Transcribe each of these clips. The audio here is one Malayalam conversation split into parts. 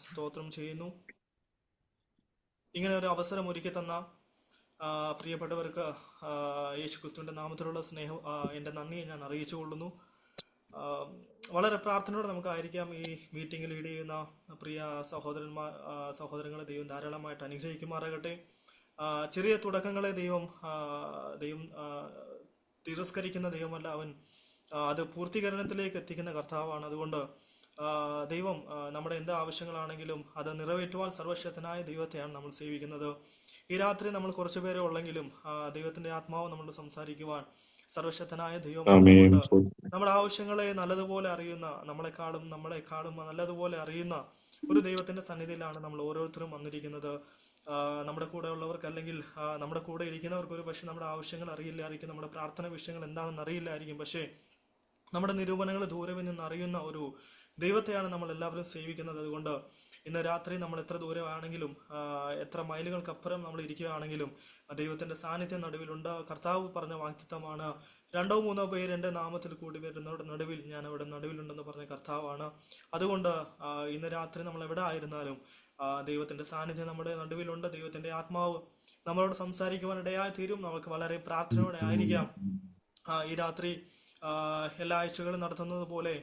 സ്തോത്രം ചെയ്യുന്നു. ഇങ്ങനെ ഒരു അവസരം ഒരുക്കി തന്ന പ്രിയപ്പെട്ടവർക്ക് യേശു ക്രിസ്തുവിന്റെ നാമത്തിലുള്ള സ്നേഹം, എൻ്റെ നന്ദിയെ ഞാൻ അറിയിച്ചു കൊള്ളുന്നു. വളരെ പ്രാർത്ഥനയോടെ നമുക്കായിരിക്കാം ഈ മീറ്റിംഗ് ലീഡ് ചെയ്യുന്ന പ്രിയ സഹോദരങ്ങളെ ദൈവം ധാരാളമായിട്ട് അനുഗ്രഹിക്കുമാറാകട്ടെ. ചെറിയ തുടക്കങ്ങളെ ദൈവം തിരസ്കരിക്കുന്ന ദൈവമല്ല, അവൻ അത് പൂർത്തീകരണത്തിലേക്ക് എത്തിക്കുന്ന കർത്താവാണ്. അതുകൊണ്ട് ദൈവം നമ്മുടെ എന്ത് ആവശ്യങ്ങളാണെങ്കിലും അത് നിറവേറ്റുവാൻ സർവശക്തനായ ദൈവത്തെയാണ് നമ്മൾ സേവിക്കുന്നത്. ഈ രാത്രി നമ്മൾ കുറച്ചു പേരെ ഉള്ളെങ്കിലും ദൈവത്തിന്റെ ആത്മാവ് നമ്മളോട് സംസാരിക്കുവാൻ സർവശക്തനായ ദൈവമാണ്. നമ്മുടെ ആവശ്യങ്ങളെ നല്ലതുപോലെ അറിയുന്ന, നമ്മളെക്കാളും നല്ലതുപോലെ അറിയുന്ന ഒരു ദൈവത്തിന്റെ സന്നിധിയിലാണ് നമ്മൾ ഓരോരുത്തരും വന്നിരിക്കുന്നത്. നമ്മുടെ കൂടെ ഉള്ളവർക്ക്, അല്ലെങ്കിൽ നമ്മുടെ കൂടെ ഇരിക്കുന്നവർക്ക് ഒരു പക്ഷെ നമ്മുടെ ആവശ്യങ്ങൾ അറിയില്ലായിരിക്കും, നമ്മുടെ പ്രാർത്ഥന വിഷയങ്ങൾ എന്താണെന്ന് അറിയില്ലായിരിക്കും. പക്ഷേ നമ്മുടെ നിരൂപണങ്ങൾ ദൂരെ നിന്ന് അറിയുന്ന ഒരു ദൈവത്തെയാണ് നമ്മൾ എല്ലാവരും സേവിക്കുന്നത്. അതുകൊണ്ട് ഇന്ന് രാത്രി നമ്മൾ എത്ര ദൂരമാണെങ്കിലും, എത്ര മൈലുകൾക്കപ്പുറം നമ്മൾ ഇരിക്കുകയാണെങ്കിലും ദൈവത്തിന്റെ സാന്നിധ്യം നടുവിലുണ്ട്. കർത്താവ് പറഞ്ഞ വാഗ്ദത്തമാണ്, 2-3 പേര് എൻ്റെ നാമത്തിൽ കൂടി വരുന്നവരുടെ നടുവിൽ ഞാൻ അവിടെ നടുവിലുണ്ടെന്ന് പറഞ്ഞ കർത്താവാണ്. അതുകൊണ്ട് ഇന്ന് രാത്രി നമ്മൾ എവിടെ ആയിരുന്നാലും ദൈവത്തിന്റെ സാന്നിധ്യം നമ്മുടെ നടുവിലുണ്ട്. ദൈവത്തിന്റെ ആത്മാവ് നമ്മളോട് സംസാരിക്കുവാൻ ഇടയായി തീരും. നമുക്ക് വളരെ പ്രാർത്ഥനയോടെ ആയിരിക്കാം. ഈ രാത്രി എല്ലാ ആഴ്ചകളും നടത്തുന്നത് പോലെ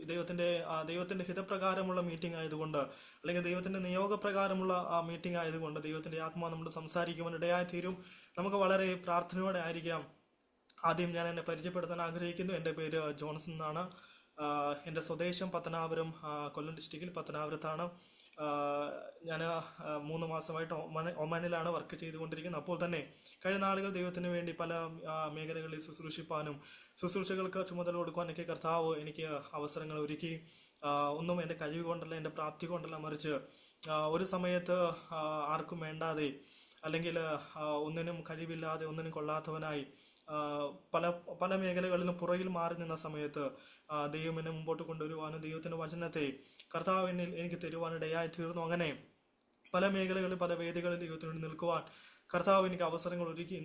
ദൈവത്തിന്റെ ഹിതപ്രകാരമുള്ള മീറ്റിംഗ് ആയതുകൊണ്ട്, അല്ലെങ്കിൽ ദൈവത്തിന്റെ നിയോഗപ്രകാരമുള്ള മീറ്റിംഗ് ആയതുകൊണ്ട് ദൈവത്തിന്റെ ആത്മാവ് നമ്മൾ സംസാരിക്കുവാൻ ഇടയായി തീരും. നമുക്ക് വളരെ പ്രാർത്ഥനയോടെ ആയിരിക്കാം. ആദ്യം ഞാൻ എന്നെ പരിചയപ്പെടുത്താൻ ആഗ്രഹിക്കുന്നു. എൻ്റെ പേര് ജോൺസൺ എന്നാണ്. എൻ്റെ സ്വദേശം പത്തനാപുരം, കൊല്ലം ഡിസ്ട്രിക്റ്റിൽ പത്തനാപുരത്താണ്. ഞാൻ 3 മാസമായിട്ട് ഒമാനിലാണ് വർക്ക് ചെയ്തുകൊണ്ടിരിക്കുന്നത്. അപ്പോൾ തന്നെ കഴിഞ്ഞ നാളുകൾ ദൈവത്തിന് വേണ്ടി പല മേഖലകളിൽ ശുശ്രൂഷിപ്പാനും ശുശ്രൂഷകൾക്ക് ചുമതല കൊടുക്കുവാനൊക്കെ കർത്താവ് എനിക്ക് അവസരങ്ങൾ ഒരുക്കി. ഒന്നും എൻ്റെ കഴിവ് കൊണ്ടല്ല, എൻ്റെ പ്രാപ്തി കൊണ്ടല്ല, മറിച്ച് ഒരു സമയത്ത് ആർക്കും വേണ്ടാതെ, അല്ലെങ്കിൽ ഒന്നിനും കഴിവില്ലാതെ, ഒന്നിനും കൊള്ളാത്തവനായി പല മേഖലകളിലും പുറകിൽ മാറി നിന്ന സമയത്ത് ദൈവം എന്നെ മുമ്പോട്ട് കൊണ്ടുവരുവാനും ദൈവത്തിന്റെ വചനത്തെ കർത്താവ് എനിക്ക് തരുവാനിടയായി തീർന്നു. അങ്ങനെ പല മേഖലകളിൽ, പല വേദികളിൽ ദൈവത്തിനോട് നിൽക്കുവാൻ കർത്താവ് എനിക്ക് അവസരങ്ങൾ ഒരുക്കി.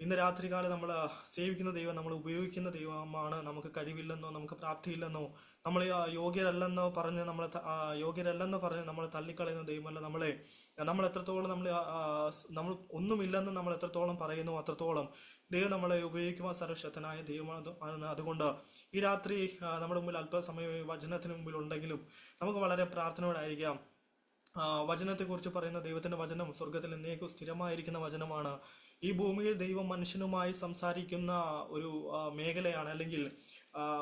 ഇന്ന് രാത്രികാലം നമ്മൾ സേവിക്കുന്ന ദൈവം, നമ്മൾ ഉപയോഗിക്കുന്ന ദൈവമാണ്. നമുക്ക് കഴിവില്ലെന്നോ, നമുക്ക് പ്രാപ്തിയില്ലെന്നോ, നമ്മൾ യോഗ്യരല്ലെന്ന് പറഞ്ഞ് നമ്മൾ തള്ളിക്കളയുന്ന ദൈവമല്ല. നമ്മൾ എത്രത്തോളം നമ്മൾ ഒന്നുമില്ലെന്ന് നമ്മൾ എത്രത്തോളം പറയുന്നു, അത്രത്തോളം ദൈവം നമ്മളെ ഉപയോഗിക്കുവാൻ സർവശക്തനായ ദൈവമാണ്. അതുകൊണ്ട് ഈ രാത്രി നമ്മുടെ മുമ്പിൽ അല്പസമയം വചനത്തിന് മുമ്പിൽ ഉണ്ടെങ്കിലും നമുക്ക് വളരെ പ്രാർത്ഥനയോടായിരിക്കാം. വചനത്തെക്കുറിച്ച് പറയുന്ന ദൈവത്തിന്റെ വചനം സ്വർഗത്തിൽ എന്നേക്കും സ്ഥിരമായിരിക്കുന്ന വചനമാണ്. ഈ ഭൂമിയിൽ ദൈവം മനുഷ്യനുമായി സംസാരിക്കുന്ന ഒരു മേഖലയാണ്, അല്ലെങ്കിൽ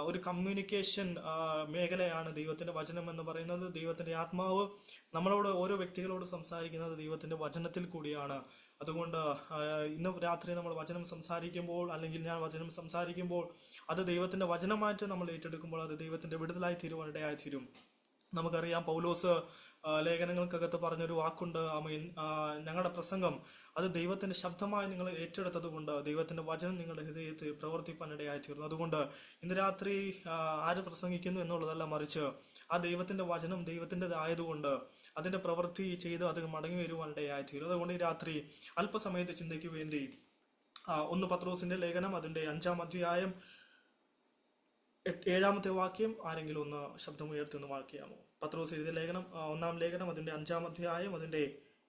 ഒരു കമ്മ്യൂണിക്കേഷൻ മേഖലയാണ് ദൈവത്തിന്റെ വചനം എന്ന് പറയുന്നത്. ദൈവത്തിന്റെ ആത്മാവ് നമ്മളോട്, ഓരോ വ്യക്തികളോട് സംസാരിക്കുന്നത് ദൈവത്തിന്റെ വചനത്തിൽ കൂടിയാണ്. അതുകൊണ്ട് ഇന്ന് രാത്രി നമ്മൾ വചനം സംസാരിക്കുമ്പോൾ, അല്ലെങ്കിൽ ഞാൻ വചനം സംസാരിക്കുമ്പോൾ, അത് ദൈവത്തിന്റെ വചനമായിട്ട് നമ്മൾ ഏറ്റെടുക്കുമ്പോൾ അത് ദൈവത്തിന്റെ വിടുതലായി തീരുവാനിടയായി തീരും. നമുക്കറിയാം, പൗലോസ് ലേഖനങ്ങൾക്കകത്ത് പറഞ്ഞൊരു വാക്കുണ്ട്, ഞങ്ങളുടെ പ്രസംഗം അത് ദൈവത്തിന്റെ ശബ്ദമായി നിങ്ങൾ ഏറ്റെടുത്തത് കൊണ്ട് ദൈവത്തിന്റെ വചനം നിങ്ങളുടെ ഹൃദയത്തിൽ പ്രവർത്തിപ്പാനിടയായി തീർന്നു. അതുകൊണ്ട് ഇന്ന് രാത്രി ആര് പ്രസംഗിക്കുന്നു എന്നുള്ളതല്ല, മറിച്ച് ആ ദൈവത്തിന്റെ വചനം ദൈവത്തിൻ്റെതായതുകൊണ്ട് അതിന്റെ പ്രവൃത്തി ചെയ്ത് അത് മടങ്ങി വരുവാനിടയായി തീരും. അതുകൊണ്ട് ഈ രാത്രി അല്പസമയത്തെ ചിന്തയ്ക്ക് വേണ്ടി 1 പത്രോസിന്റെ ലേഖനം അതിന്റെ 5-ാം അധ്യായം 7-ാമത്തെ വാക്യം ആരെങ്കിലും ഒന്ന് ശബ്ദമുയർത്തി ഒന്ന് വായിക്കാമോ? പത്രോസ് എഴുതിയ ലേഖനം, 1-ാം ലേഖനം അതിന്റെ 5-ാം അധ്യായം അതിന്റെ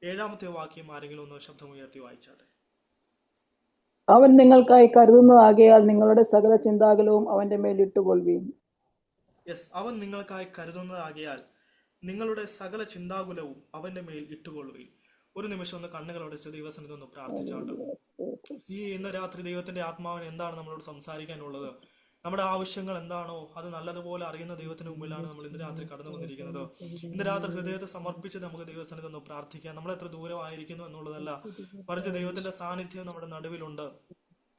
7-ാമത്തെ വാക്യം ആരെങ്കിലും ഒന്ന് ശബ്ദമുയർത്തി വായിച്ചാട്ടെ. അവൻ നിങ്ങൾക്കായി കരുതുന്നതാകയാൽ നിങ്ങളുടെ സകല ചിന്താകുലവും അവന്റെ മേൽ ഇട്ടുകൊള്ളുവീൻ. അവൻ നിങ്ങൾക്കായി കരുതുന്നതാകയാൽ നിങ്ങളുടെ സകല ചിന്താകുലവും അവന്റെ മേൽ ഇട്ടുകൊള്ളുവീൻ. ഒരു നിമിഷം ഒന്ന് കണ്ണുകളടച്ച് ദൈവസന്നിധി ഒന്ന് പ്രാർത്ഥിച്ചാട്ടെ. ഇന്ന് രാത്രി ദൈവത്തിന്റെ ആത്മാവിന് എന്താണ് നമ്മളോട് സംസാരിക്കാനുള്ളത്, നമ്മുടെ ആവശ്യങ്ങൾ എന്താണോ അത് നല്ലതുപോലെ അറിയുന്ന ദൈവത്തിന് മുമ്പിലാണ് നമ്മൾ ഇന്ന് രാത്രി കടന്നു വന്നിരിക്കുന്നത്. ഇന്ന് രാത്രി ഹൃദയത്തെ സമർപ്പിച്ച് നമുക്ക് ദൈവസന്നിധി ഒന്ന് പ്രാർത്ഥിക്കാം. നമ്മൾ എത്ര ദൂരമായിരിക്കുന്നു എന്നുള്ളതല്ല, മറിച്ച് ദൈവത്തിന്റെ സാന്നിധ്യം നമ്മുടെ നടുവിലുണ്ട്.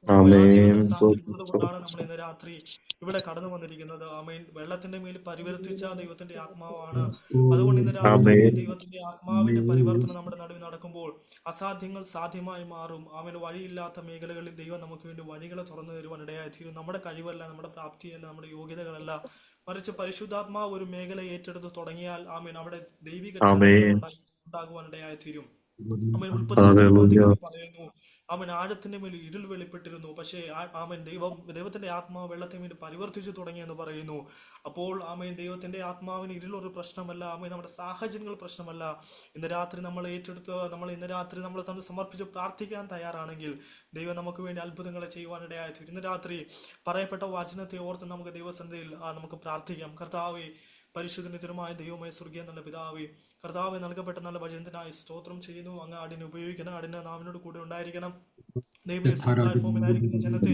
ദൈവത്തിന്റെ സാന്നിധ്യം കൊണ്ടാണ് നമ്മൾ ഇന്ന് രാത്രി ഇവിടെ കടന്നു വന്നിരിക്കുന്നത്. ആമേൻ. വെള്ളത്തിന്റെ മേൽ പരിവർത്തിച്ച ദൈവത്തിന്റെ ആത്മാവാണ്. അതുകൊണ്ട് ഇന്ന് രാത്രി ദൈവത്തിന്റെ ആത്മാവിന്റെ പരിവർത്തനം നമ്മുടെ നടുവിൽ നടക്കുമ്പോൾ അസാധ്യങ്ങൾ സാധ്യമായി മാറും. അവന് വഴിയില്ലാത്ത മേഖലകളിൽ ദൈവം നമുക്ക് വേണ്ടി വഴികളെ തുറന്നു തരുവാൻ ഇടയായി തീരും. നമ്മുടെ കഴിവല്ല, നമ്മുടെ പ്രാപ്തിയല്ല, നമ്മുടെ യോഗ്യതകളല്ല, മറിച്ച് പരിശുദ്ധാത്മാവ് ഒരു മേഖല ഏറ്റെടുത്ത് തുടങ്ങിയാൽ ആമേൻ അവിടെ ദൈവിക ഉണ്ടാകുവാൻ ഇടയായി തീരും. അവൻ ഉൽപ്പത്തി പുസ്തകം 20 പറയുന്നു, അവൻ ആഴത്തിന്റെ മേൽ ഇരുൾ വെളിപ്പെട്ടിരുന്നു, പക്ഷേ ആമൻ ദൈവത്തിന്റെ ആത്മാവ് വെള്ളത്തെ മേൽ പരിവർത്തിച്ചു തുടങ്ങിയെന്ന് പറയുന്നു. അപ്പോൾ ആമേൻ ദൈവത്തിന്റെ ആത്മാവിന് ഇരുളൊരു പ്രശ്നമല്ല, ആമേൻ നമ്മുടെ സാഹചര്യങ്ങൾ പ്രശ്നമല്ല. ഇന്ന് രാത്രി നമ്മൾ ഏറ്റെടുത്ത് നമ്മൾ തന്നെ സമർപ്പിച്ച് പ്രാർത്ഥിക്കാൻ തയ്യാറാണെങ്കിൽ ദൈവം നമുക്ക് വേണ്ടി അത്ഭുതങ്ങളെ ചെയ്യുവാനിടയായി തീരും. ഇന്ന് രാത്രി പറയപ്പെട്ട വചനത്തെ ഓർത്ത് നമുക്ക് ദൈവസന്നിധിയിൽ നമുക്ക് പ്രാർത്ഥിക്കാം. കർത്താവേ, പരിശുദ്ധനിതരമായ ദൈവമായ സ്വർഗീയ നല്ല പിതാവേ, കർത്താവെ, നൽകപ്പെട്ട നല്ല വചനത്തിനായി സ്തോത്രം ചെയ്യുന്നു. അങ്ങ് ആടിനെ ഉപയോഗിക്കണം, ആടിനെ നാവിനോട് കൂടെ ഉണ്ടായിരിക്കണം. ദൈവം പ്ലാറ്റ്ഫോമിലായിരിക്കുന്ന ജനത്തെ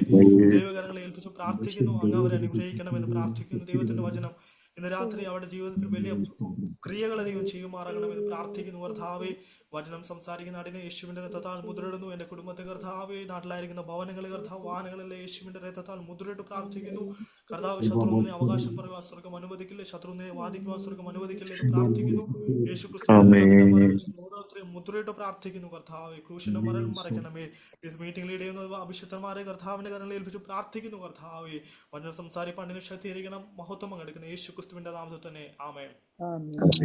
ദൈവകരങ്ങളെ ഏൽപ്പിച്ച് പ്രാർത്ഥിക്കുന്നു. അങ്ങ് അവരെ അനുഗ്രഹിക്കണമെന്ന് പ്രാർത്ഥിക്കുന്നു. ദൈവത്തിന്റെ വചനം ഇന്ന് രാത്രി അവരുടെ ജീവിതത്തിൽ വലിയ ക്രിയകളെ ദൈവം ചെയ്യുമാറാകണമെന്ന് പ്രാർത്ഥിക്കുന്നു. കർത്താവെ, വചനം സംസാരിക്കുന്ന നാടിനെ യേശുവിന്റെ രക്തത്താൽ മുദ്രയിടുന്നു. എന്റെ കുടുംബത്തെ കർത്താവെ, നാട്ടിലായിരിക്കുന്ന ഭവനങ്ങളെ കർത്താവ്, വാഹനങ്ങളിലെ യേശുവിന്റെ രക്തത്താൽ മുദ്രയിട്ട് പ്രാർത്ഥിക്കുന്നു. കർത്താവ്, ശത്രുവിനെ അവകാശം പറയുവാൻ സ്വർഗം അനുവദിക്കില്ലേ, ശത്രുവിനെ വാദിക്കുവാൻ സ്വർഗം അനുവദിക്കില്ലേ എന്ന് പ്രാർത്ഥിക്കുന്നു. യേശു ക്രിസ്തുവിന്റെ രക്തത്തിന്റെ മറവിൽ ഓരോരുത്തരെയും മുദ്രയിട്ട് പ്രാർത്ഥിക്കുന്നു. കർത്താവെ, ക്രൂശിന്റെ മറൽ മറയ്ക്കണമേ. ഇത് മീറ്റിംഗ് ലീഡ് ചെയ്യുന്ന അഭിഷിക്തന്മാരെ കർത്താവിന്റെ കരങ്ങളിൽ ഏൽപ്പിച്ച് പ്രാർത്ഥിക്കുന്നു. കർത്താവെ, വചനം സംസാരിപ്പാണ്ടിനെ ശക്തീകരിക്കണം, മഹത്വം പങ്കെടുക്കണം. യേശു ക്രിസ്തുവിന്റെ നാമത്തിൽ തന്നെ ആമേൻ.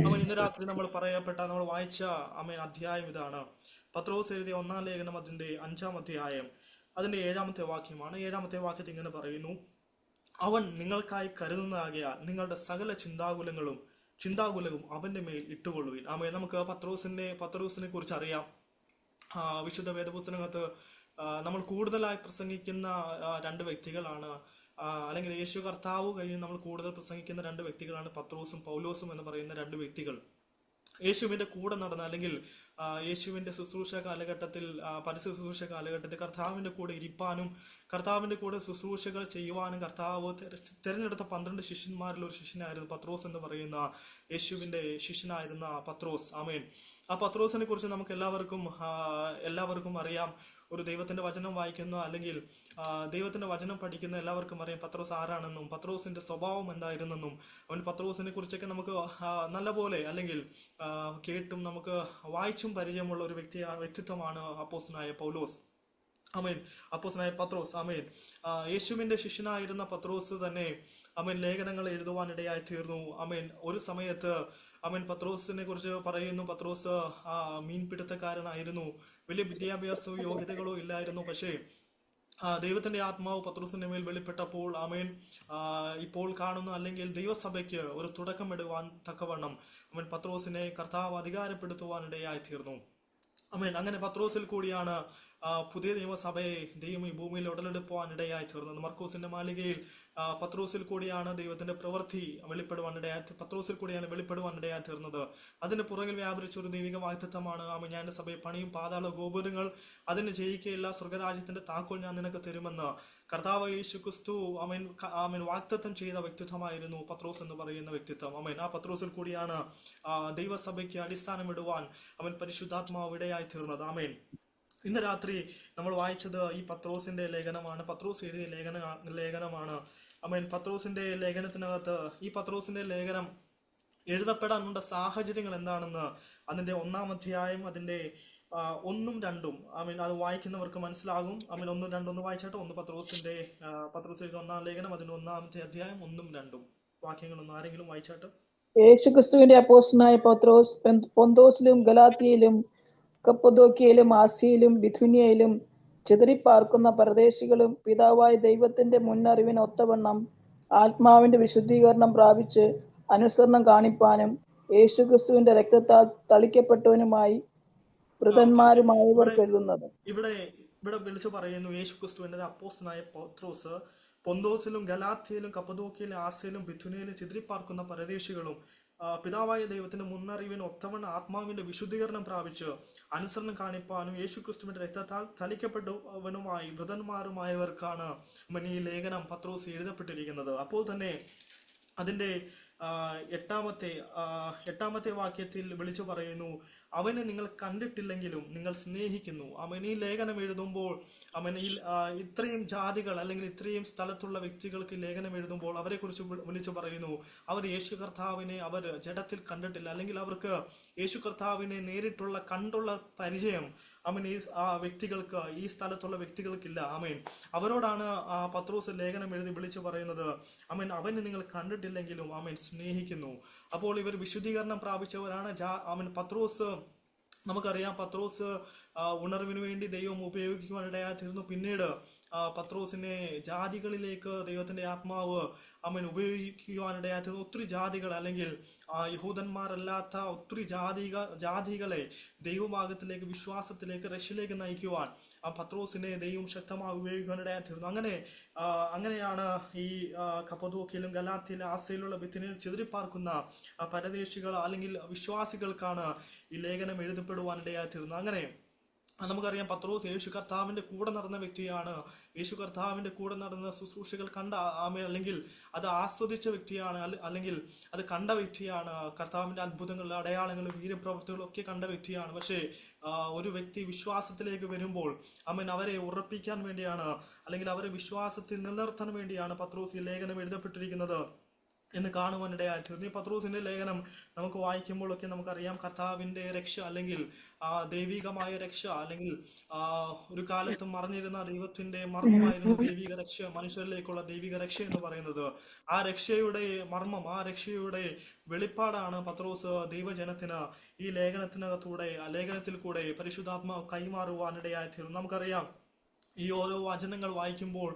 അവൻ ഇന്ന് രാത്രി നമ്മൾ വായിച്ച അധ്യായം ഇതാണ്. പത്രോസ് എഴുതിയ 1-ാം ലേഖനം അതിന്റെ 5-ാം അധ്യായം അതിന്റെ 7-ാമത്തെ വാക്യമാണ്. 7-ാമത്തെ വാക്യത്തിൽ ഇങ്ങനെ പറയുന്നു, അവൻ നിങ്ങൾക്കായി കരുതുന്നതാകയാൽ നിങ്ങളുടെ സകല ചിന്താകുലവും അവന്റെ മേൽ ഇട്ടുകൊള്ളുവിൻ. നമുക്ക് പത്രോസിനെ കുറിച്ച് അറിയാം. വിശുദ്ധ വേദപുസ്തകത്ത് നമ്മൾ കൂടുതലായി പ്രസംഗിക്കുന്ന രണ്ട് വ്യക്തികളാണ്, അല്ലെങ്കിൽ യേശു കർത്താവ് കഴിഞ്ഞ് നമ്മൾ കൂടുതൽ പ്രസംഗിക്കുന്ന രണ്ട് വ്യക്തികളാണ് പത്രോസും പൗലോസും എന്ന് പറയുന്ന രണ്ട് വ്യക്തികൾ. യേശുവിന്റെ കൂടെ നടന്ന, അല്ലെങ്കിൽ യേശുവിന്റെ ശുശ്രൂഷ കാലഘട്ടത്തിൽ, പരസ്യശുശ്രൂഷ കാലഘട്ടത്തിൽ കർത്താവിന്റെ കൂടെ ഇരിപ്പാനും കർത്താവിന്റെ കൂടെ ശുശ്രൂഷകൾ ചെയ്യുവാനും കർത്താവ് തിരഞ്ഞെടുത്ത 12 ശിഷ്യന്മാരിൽ ഒരു ശിഷ്യനായിരുന്നു പത്രോസ് എന്ന് പറയുന്ന യേശുവിന്റെ ശിഷ്യനായിരുന്ന പത്രോസ്. ആമേൻ. ആ പത്രോസിനെ കുറിച്ച് നമുക്ക് എല്ലാവർക്കും അറിയാം. ഒരു ദൈവത്തിന്റെ വചനം വായിക്കുന്ന, അല്ലെങ്കിൽ ദൈവത്തിന്റെ വചനം പഠിക്കുന്ന എല്ലാവർക്കും അറിയാം പത്രോസ് ആരാണെന്നും പത്രോസിന്റെ സ്വഭാവം എന്തായിരുന്നെന്നും. അവൻ പത്രോസിനെ കുറിച്ചൊക്കെ നമുക്ക് നല്ലപോലെ, അല്ലെങ്കിൽ കേട്ടും നമുക്ക് വായിച്ചും പരിചയമുള്ള ഒരു വ്യക്തിത്വമാണ് അപ്പോസ്തലനായ പൗലോസ്. ആമേൻ. അപ്പോസ്തലനായ പത്രോസ്. ആമേൻ. യേശുവിന്റെ ശിഷ്യനായിരുന്ന പത്രോസ് തന്നെ ലേഖനങ്ങൾ എഴുതുവാനിടയായി തീർന്നു. ആമേൻ. ഒരു സമയത്ത് പത്രോസിനെ കുറിച്ച് പറയുന്നു, പത്രോസ് മീൻപിടുത്തക്കാരനായിരുന്നു. വലിയ വിദ്യാഭ്യാസവും യോഗ്യതകളോ ഇല്ലായിരുന്നു. പക്ഷേ ദൈവത്തിന്റെ ആത്മാവ് പത്രോസിന്റെ മേൽ വെളിപ്പെട്ടപ്പോൾ ഇപ്പോൾ കാണുന്ന, അല്ലെങ്കിൽ ദൈവസഭയ്ക്ക് ഒരു തുടക്കമിടുവാൻ തക്കവണ്ണം പത്രോസിനെ കർത്താവ് അധികാരപ്പെടുത്തുവാനിടയായി തീർന്നു. അങ്ങനെ പത്രോസിൽ കൂടിയാണ് പുതിയ നിയമസഭയെ ദൈവം ഈ ഭൂമിയിൽ ഉടലെടുക്കുവാനിടയായി തീർന്നത്. മർക്കോസിന്റെ മാളികയിൽ പത്രോസിൽ കൂടിയാണ് ദൈവത്തിന്റെ പ്രവൃത്തി പത്രോസിൽ കൂടിയാണ് വെളിപ്പെടുവാനിടയായി തീർന്നത്. അതിന് പുറകിൽ വ്യാപരിച്ച ഒരു ദൈവിക വാഗ്ദത്തമാണ്, ഞാൻ സഭയെ പണിയും, പാതാള ഗോപുരങ്ങൾ അതിന് ജയിക്കുകയില്ല, സ്വർഗരാജ്യത്തിന്റെ താക്കോൽ ഞാൻ നിനക്ക് തരുമെന്ന് കർത്താവ് യേശു ക്രിസ്തു വാഗ്ദത്തം ചെയ്ത വ്യക്തിത്വമായിരുന്നു പത്രോസ് എന്ന് പറയുന്ന വ്യക്തിത്വം. ആ പത്രോസിൽ കൂടിയാണ് ദൈവസഭയ്ക്ക് അടിസ്ഥാനമിടുവാൻ പരിശുദ്ധാത്മാവ് ഇടയായി തീർന്നത്. ആമേൻ. ഇന്ന് രാത്രി നമ്മൾ വായിച്ചത് ഈ പത്രോസിന്റെ ലേഖനമാണ്. പത്രോസ് എഴുതിയ ലേഖനമാണ്. പത്രോസിന്റെ ലേഖനത്തിനകത്ത് ഈ പത്രോസിന്റെ ലേഖനം എഴുതപ്പെടാനുള്ള സാഹചര്യങ്ങൾ എന്താണെന്ന് അതിന്റെ 1-ാം അധ്യായം അതിന്റെ 1ഉം 2ഉം അത് വായിക്കുന്നവർക്ക് മനസ്സിലാകും. 1ഉം 2ഉം വായിച്ചാട്ട്. പത്രോസ് എഴുതിയ 1-ാം ലേഖനം അതിന്റെ 1-ാമത്തെ അധ്യായം 1ഉം 2ഉം വാക്യങ്ങളൊന്നും ആരെങ്കിലും വായിച്ചാട്ട്. യേശുക്രിസ്തുവിന്റെ അപ്പോസ്തലനായ പത്രോസ് പൊന്തോസിലും ഗലാത്യയിലും കപ്പദോക്യയിലും ആസ്യയിലും ബിഥുനിയയിലും ചിതറിപ്പാർക്കുന്ന പരദേശികളും പിതാവായ ദൈവത്തിന്റെ മുന്നറിവിന് ഒത്തവണ്ണം ആത്മാവിന്റെ വിശുദ്ധീകരണം പ്രാപിച്ച് അനുസരണം കാണിപ്പാനും യേശുക്രിസ്തുവിന്റെ രക്തത്താൽ തളിക്കപ്പെട്ടവനുമായി വൃതന്മാരുമായവർക്ക് എഴുതുന്നത്. ഇവിടെ വിളിച്ചു പറയുന്നു, യേശുക്രിസ്തുവിന്റെ അപ്പോസ്തലനായ പത്രോസ് പൊന്തോസിലും ഗലാത്യയിലും കപ്പദോക്യയിലും ആസ്യയിലും ബിഥുനിയയിലും ചിതറിപ്പാർക്കുന്ന പരദേശികളും പിതാവായ ദൈവത്തിന്റെ മുന്നറിവിന് ഒത്തവണ്ണം ആത്മാവിന്റെ വിശുദ്ധീകരണം പ്രാപിച്ച് അനുസരണം കാണിപ്പാനും യേശുക്രിസ്തുവിന്റെ രക്തത്താൽ തളിക്കപ്പെട്ടവനുമായി വൃതന്മാരുമായവർക്കാണ് ഈ ലേഖനം പത്രോസ് എഴുതപ്പെട്ടിരിക്കുന്നത്. അപ്പോൾ തന്നെ അതിന്റെ 8-ാമത്തെ വാക്യത്തിൽ വിളിച്ചു പറയുന്നു, അവനെ നിങ്ങൾ കണ്ടിട്ടില്ലെങ്കിലും നിങ്ങൾ സ്നേഹിക്കുന്നു. ഈ ലേഖനം എഴുതുമ്പോൾ ഇത്രയും ജാതികൾ, അല്ലെങ്കിൽ ഇത്രയും സ്ഥലത്തുള്ള വ്യക്തികൾക്ക് ലേഖനം എഴുതുമ്പോൾ അവരെ കുറിച്ച് വിളിച്ചു പറയുന്നു, അവർ യേശു കർത്താവിനെ അവർ ജഡത്തിൽ കണ്ടിട്ടില്ല, അല്ലെങ്കിൽ അവർക്ക് യേശു കർത്താവിനെ നേരിട്ടുള്ള കണ്ടുള്ള പരിചയം വ്യക്തികൾക്ക്, ഈ സ്ഥലത്തുള്ള വ്യക്തികൾക്കില്ല. അവരോടാണ് പത്രോസ് ലേഖനം എഴുതി വിളിച്ചു പറയുന്നത്, അവനെ നിങ്ങൾ കണ്ടിട്ടില്ലെങ്കിലും സ്നേഹിക്കുന്നു. അപ്പോൾ ഇവർ വിശുദ്ധീകരണം പ്രാപിച്ചവരാണ്. പത്രോസ് നമുക്കറിയാം പത്രോസ് ഉണർവിന് വേണ്ടി ദൈവം ഉപയോഗിക്കുവാനിടയായി തീർന്നു. പിന്നീട് പത്രോസിനെ ജാതികളിലേക്ക് ദൈവത്തിന്റെ ആത്മാവ് ഉപയോഗിക്കുവാനിടയായി തീർന്നു. ഒത്തിരി ജാതികൾ, അല്ലെങ്കിൽ യഹൂദന്മാരല്ലാത്ത ഒത്തിരി ജാതികളെ ദൈവമാർഗത്തിലേക്ക്, വിശ്വാസത്തിലേക്ക്, രക്ഷയിലേക്ക് നയിക്കുവാൻ പത്രോസിനെ ദൈവം ശക്തമായി ഉപയോഗിക്കുവാനിടയായി തീർന്നു. അങ്ങനെയാണ് ഈ കപ്പദോക്യയിലും ഗലാത്യയിലും ആസ്യയിലുള്ള ബിഥുനിയിൽ ചിതറിപ്പാർക്കുന്ന പരദേശികൾ അല്ലെങ്കിൽ വിശ്വാസികൾക്കാണ് ഈ ലേഖനം എഴുതപ്പെടുവാനിടയായി തീർന്നത്. അങ്ങനെ നമുക്കറിയാം പത്രോസ് യേശു കർത്താവിന്റെ കൂടെ നടന്ന വ്യക്തിയാണ്. യേശു കർത്താവിന്റെ കൂടെ നടന്ന ശുശ്രൂഷകൾ കണ്ട അല്ലെങ്കിൽ അത് ആസ്വദിച്ച വ്യക്തിയാണ്, അല്ലെങ്കിൽ അത് കണ്ട വ്യക്തിയാണ്. കർത്താവിന്റെ അത്ഭുതങ്ങളും അടയാളങ്ങളും വീരപ്രവൃത്തികളും ഒക്കെ കണ്ട വ്യക്തിയാണ്. പക്ഷേ ഒരു വ്യക്തി വിശ്വാസത്തിലേക്ക് വരുമ്പോൾ അവരെ ഉറപ്പിക്കാൻ വേണ്ടിയാണ്, അല്ലെങ്കിൽ അവരെ വിശ്വാസത്തിൽ നിലനിർത്താൻ വേണ്ടിയാണ് പത്രോസ് ഈ ലേഖനം എഴുതപ്പെട്ടിരിക്കുന്നത് എന്ന് കാണുവാനിടയായി തീർന്നു. ഈ പത്രോസിന്റെ ലേഖനം നമുക്ക് വായിക്കുമ്പോഴൊക്കെ നമുക്കറിയാം കർത്താവിന്റെ രക്ഷ, അല്ലെങ്കിൽ ദൈവികമായ രക്ഷ, അല്ലെങ്കിൽ ഒരു കാലത്ത് മറഞ്ഞിരുന്ന ദൈവത്തിന്റെ മർമ്മമായിരുന്നു ദൈവിക രക്ഷ, മനുഷ്യരിലേക്കുള്ള ദൈവിക രക്ഷ എന്ന് പറയുന്നത്. ആ രക്ഷയുടെ മർമ്മം, ആ രക്ഷയുടെ വെളിപ്പാടാണ് പത്രോസ് ദൈവജനത്തിന് ഈ ലേഖനത്തിൽ കൂടെ പരിശുദ്ധാത്മാവ് കൈമാറുവാനിടയായി തീർന്നു. നമുക്കറിയാം ഈ ഓരോ വചനങ്ങൾ വായിക്കുമ്പോൾ,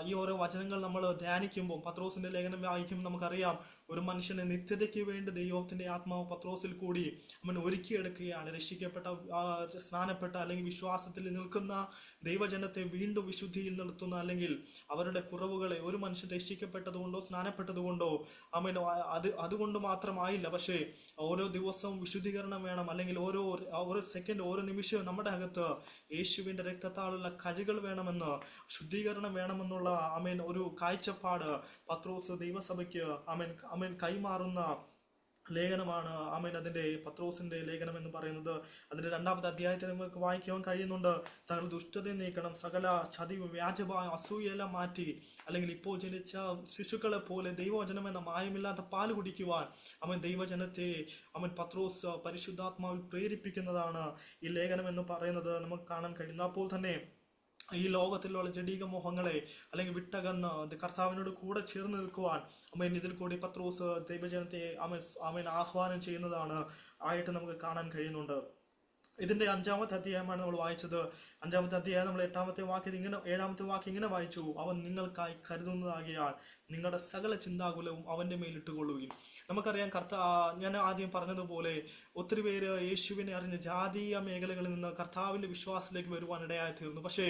ഈ ഓരോ വചനങ്ങൾ നമ്മൾ ധ്യാനിക്കുമ്പോൾ, പത്രോസിന്റെ ലേഖനം വായിക്കുമ്പോൾ നമുക്കറിയാം ഒരു മനുഷ്യനെ നിത്യതയ്ക്ക് വേണ്ടി ദൈവത്തിന്റെ ആത്മാവ് പത്രോസിൽ കൂടി ഒരുക്കിയെടുക്കുകയാണ്. രക്ഷിക്കപ്പെട്ട, സ്നാനപ്പെട്ട, അല്ലെങ്കിൽ വിശ്വാസത്തിൽ നിൽക്കുന്ന ദൈവജനത്തെ വീണ്ടും വിശുദ്ധിയിൽ നിർത്തുന്ന, അല്ലെങ്കിൽ അവരുടെ കുറവുകളെ, ഒരു മനുഷ്യൻ രക്ഷിക്കപ്പെട്ടതുകൊണ്ടോ സ്നാനപ്പെട്ടതുകൊണ്ടോ അതുകൊണ്ട് മാത്രമായില്ല, പക്ഷേ ഓരോ ദിവസവും വിശുദ്ധീകരണം വേണം, അല്ലെങ്കിൽ ഓരോ സെക്കൻഡ്, ഓരോ നിമിഷവും നമ്മുടെ അകത്ത് യേശുവിന്റെ രക്തത്താലുള്ള കഴികൾ വേണമെന്ന്, ശുദ്ധീകരണം വേണമെന്നുള്ള ഒരു കാഴ്ചപ്പാട് പത്രോസ് ദൈവസഭയ്ക്ക് കൈമാറുന്ന ലേഖനമാണ് അതിന്റെ പത്രോസിന്റെ ലേഖനം എന്ന് പറയുന്നത്. അതിന്റെ 2-ാമത്തെ അധ്യായത്തിൽ നമുക്ക് വായിക്കാൻ കഴിയുന്നുണ്ട്. സകല ദുഷ്ടതയെ നീക്കണം, സകല ചതിവ്, വ്യാജമായ അസൂയെല്ലാം മാറ്റി, അല്ലെങ്കിൽ ഇപ്പോൾ ജനിച്ച ശിശുക്കളെ പോലെ ദൈവവചനം എന്ന മായമില്ലാത്ത പാല് കുടിക്കുവാൻ ദൈവജനത്തെ പത്രോസ് പരിശുദ്ധാത്മാവിൽ പ്രേരിപ്പിക്കുന്നതാണ് ഈ ലേഖനം എന്ന് പറയുന്നത് നമുക്ക് കാണാൻ കഴിയുന്നു. അപ്പോൾ തന്നെ ഈ ലോകത്തിലുള്ള ജഡീക മോഹങ്ങളെ, അല്ലെങ്കിൽ വിട്ടകന്ന് കർത്താവിനോട് കൂടെ ചേർന്ന് നിൽക്കുവാൻ ഇതിൽ കൂടി പത്രോസ് ദൈവജനത്തെ ആഹ്വാനം ചെയ്യുന്നതാണ് ആയിട്ട് നമുക്ക് കാണാൻ കഴിയുന്നുണ്ട്. ഇതിന്റെ 5-ാമത്തെ അധ്യായമാണ് നമ്മൾ വായിച്ചത്. 5-ാമത്തെ അധ്യായം നമ്മൾ 7-ാമത്തെ വാക്യം ഇങ്ങനെ വായിച്ചു: അവൻ നിങ്ങൾക്കായി കരുതുന്നതാകിയാൽ നിങ്ങളുടെ സകല ചിന്താകുലവും അവന്റെ മേലിട്ടുകൊള്ളുകയും. നമുക്കറിയാം ഞാൻ ആദ്യം പറഞ്ഞതുപോലെ ഒത്തിരി പേര് യേശുവിനെ അറിഞ്ഞ് ജാതീയ മേഖലകളിൽ നിന്ന് കർത്താവിന്റെ വിശ്വാസത്തിലേക്ക് വരുവാനിടയായി തീർന്നു. പക്ഷേ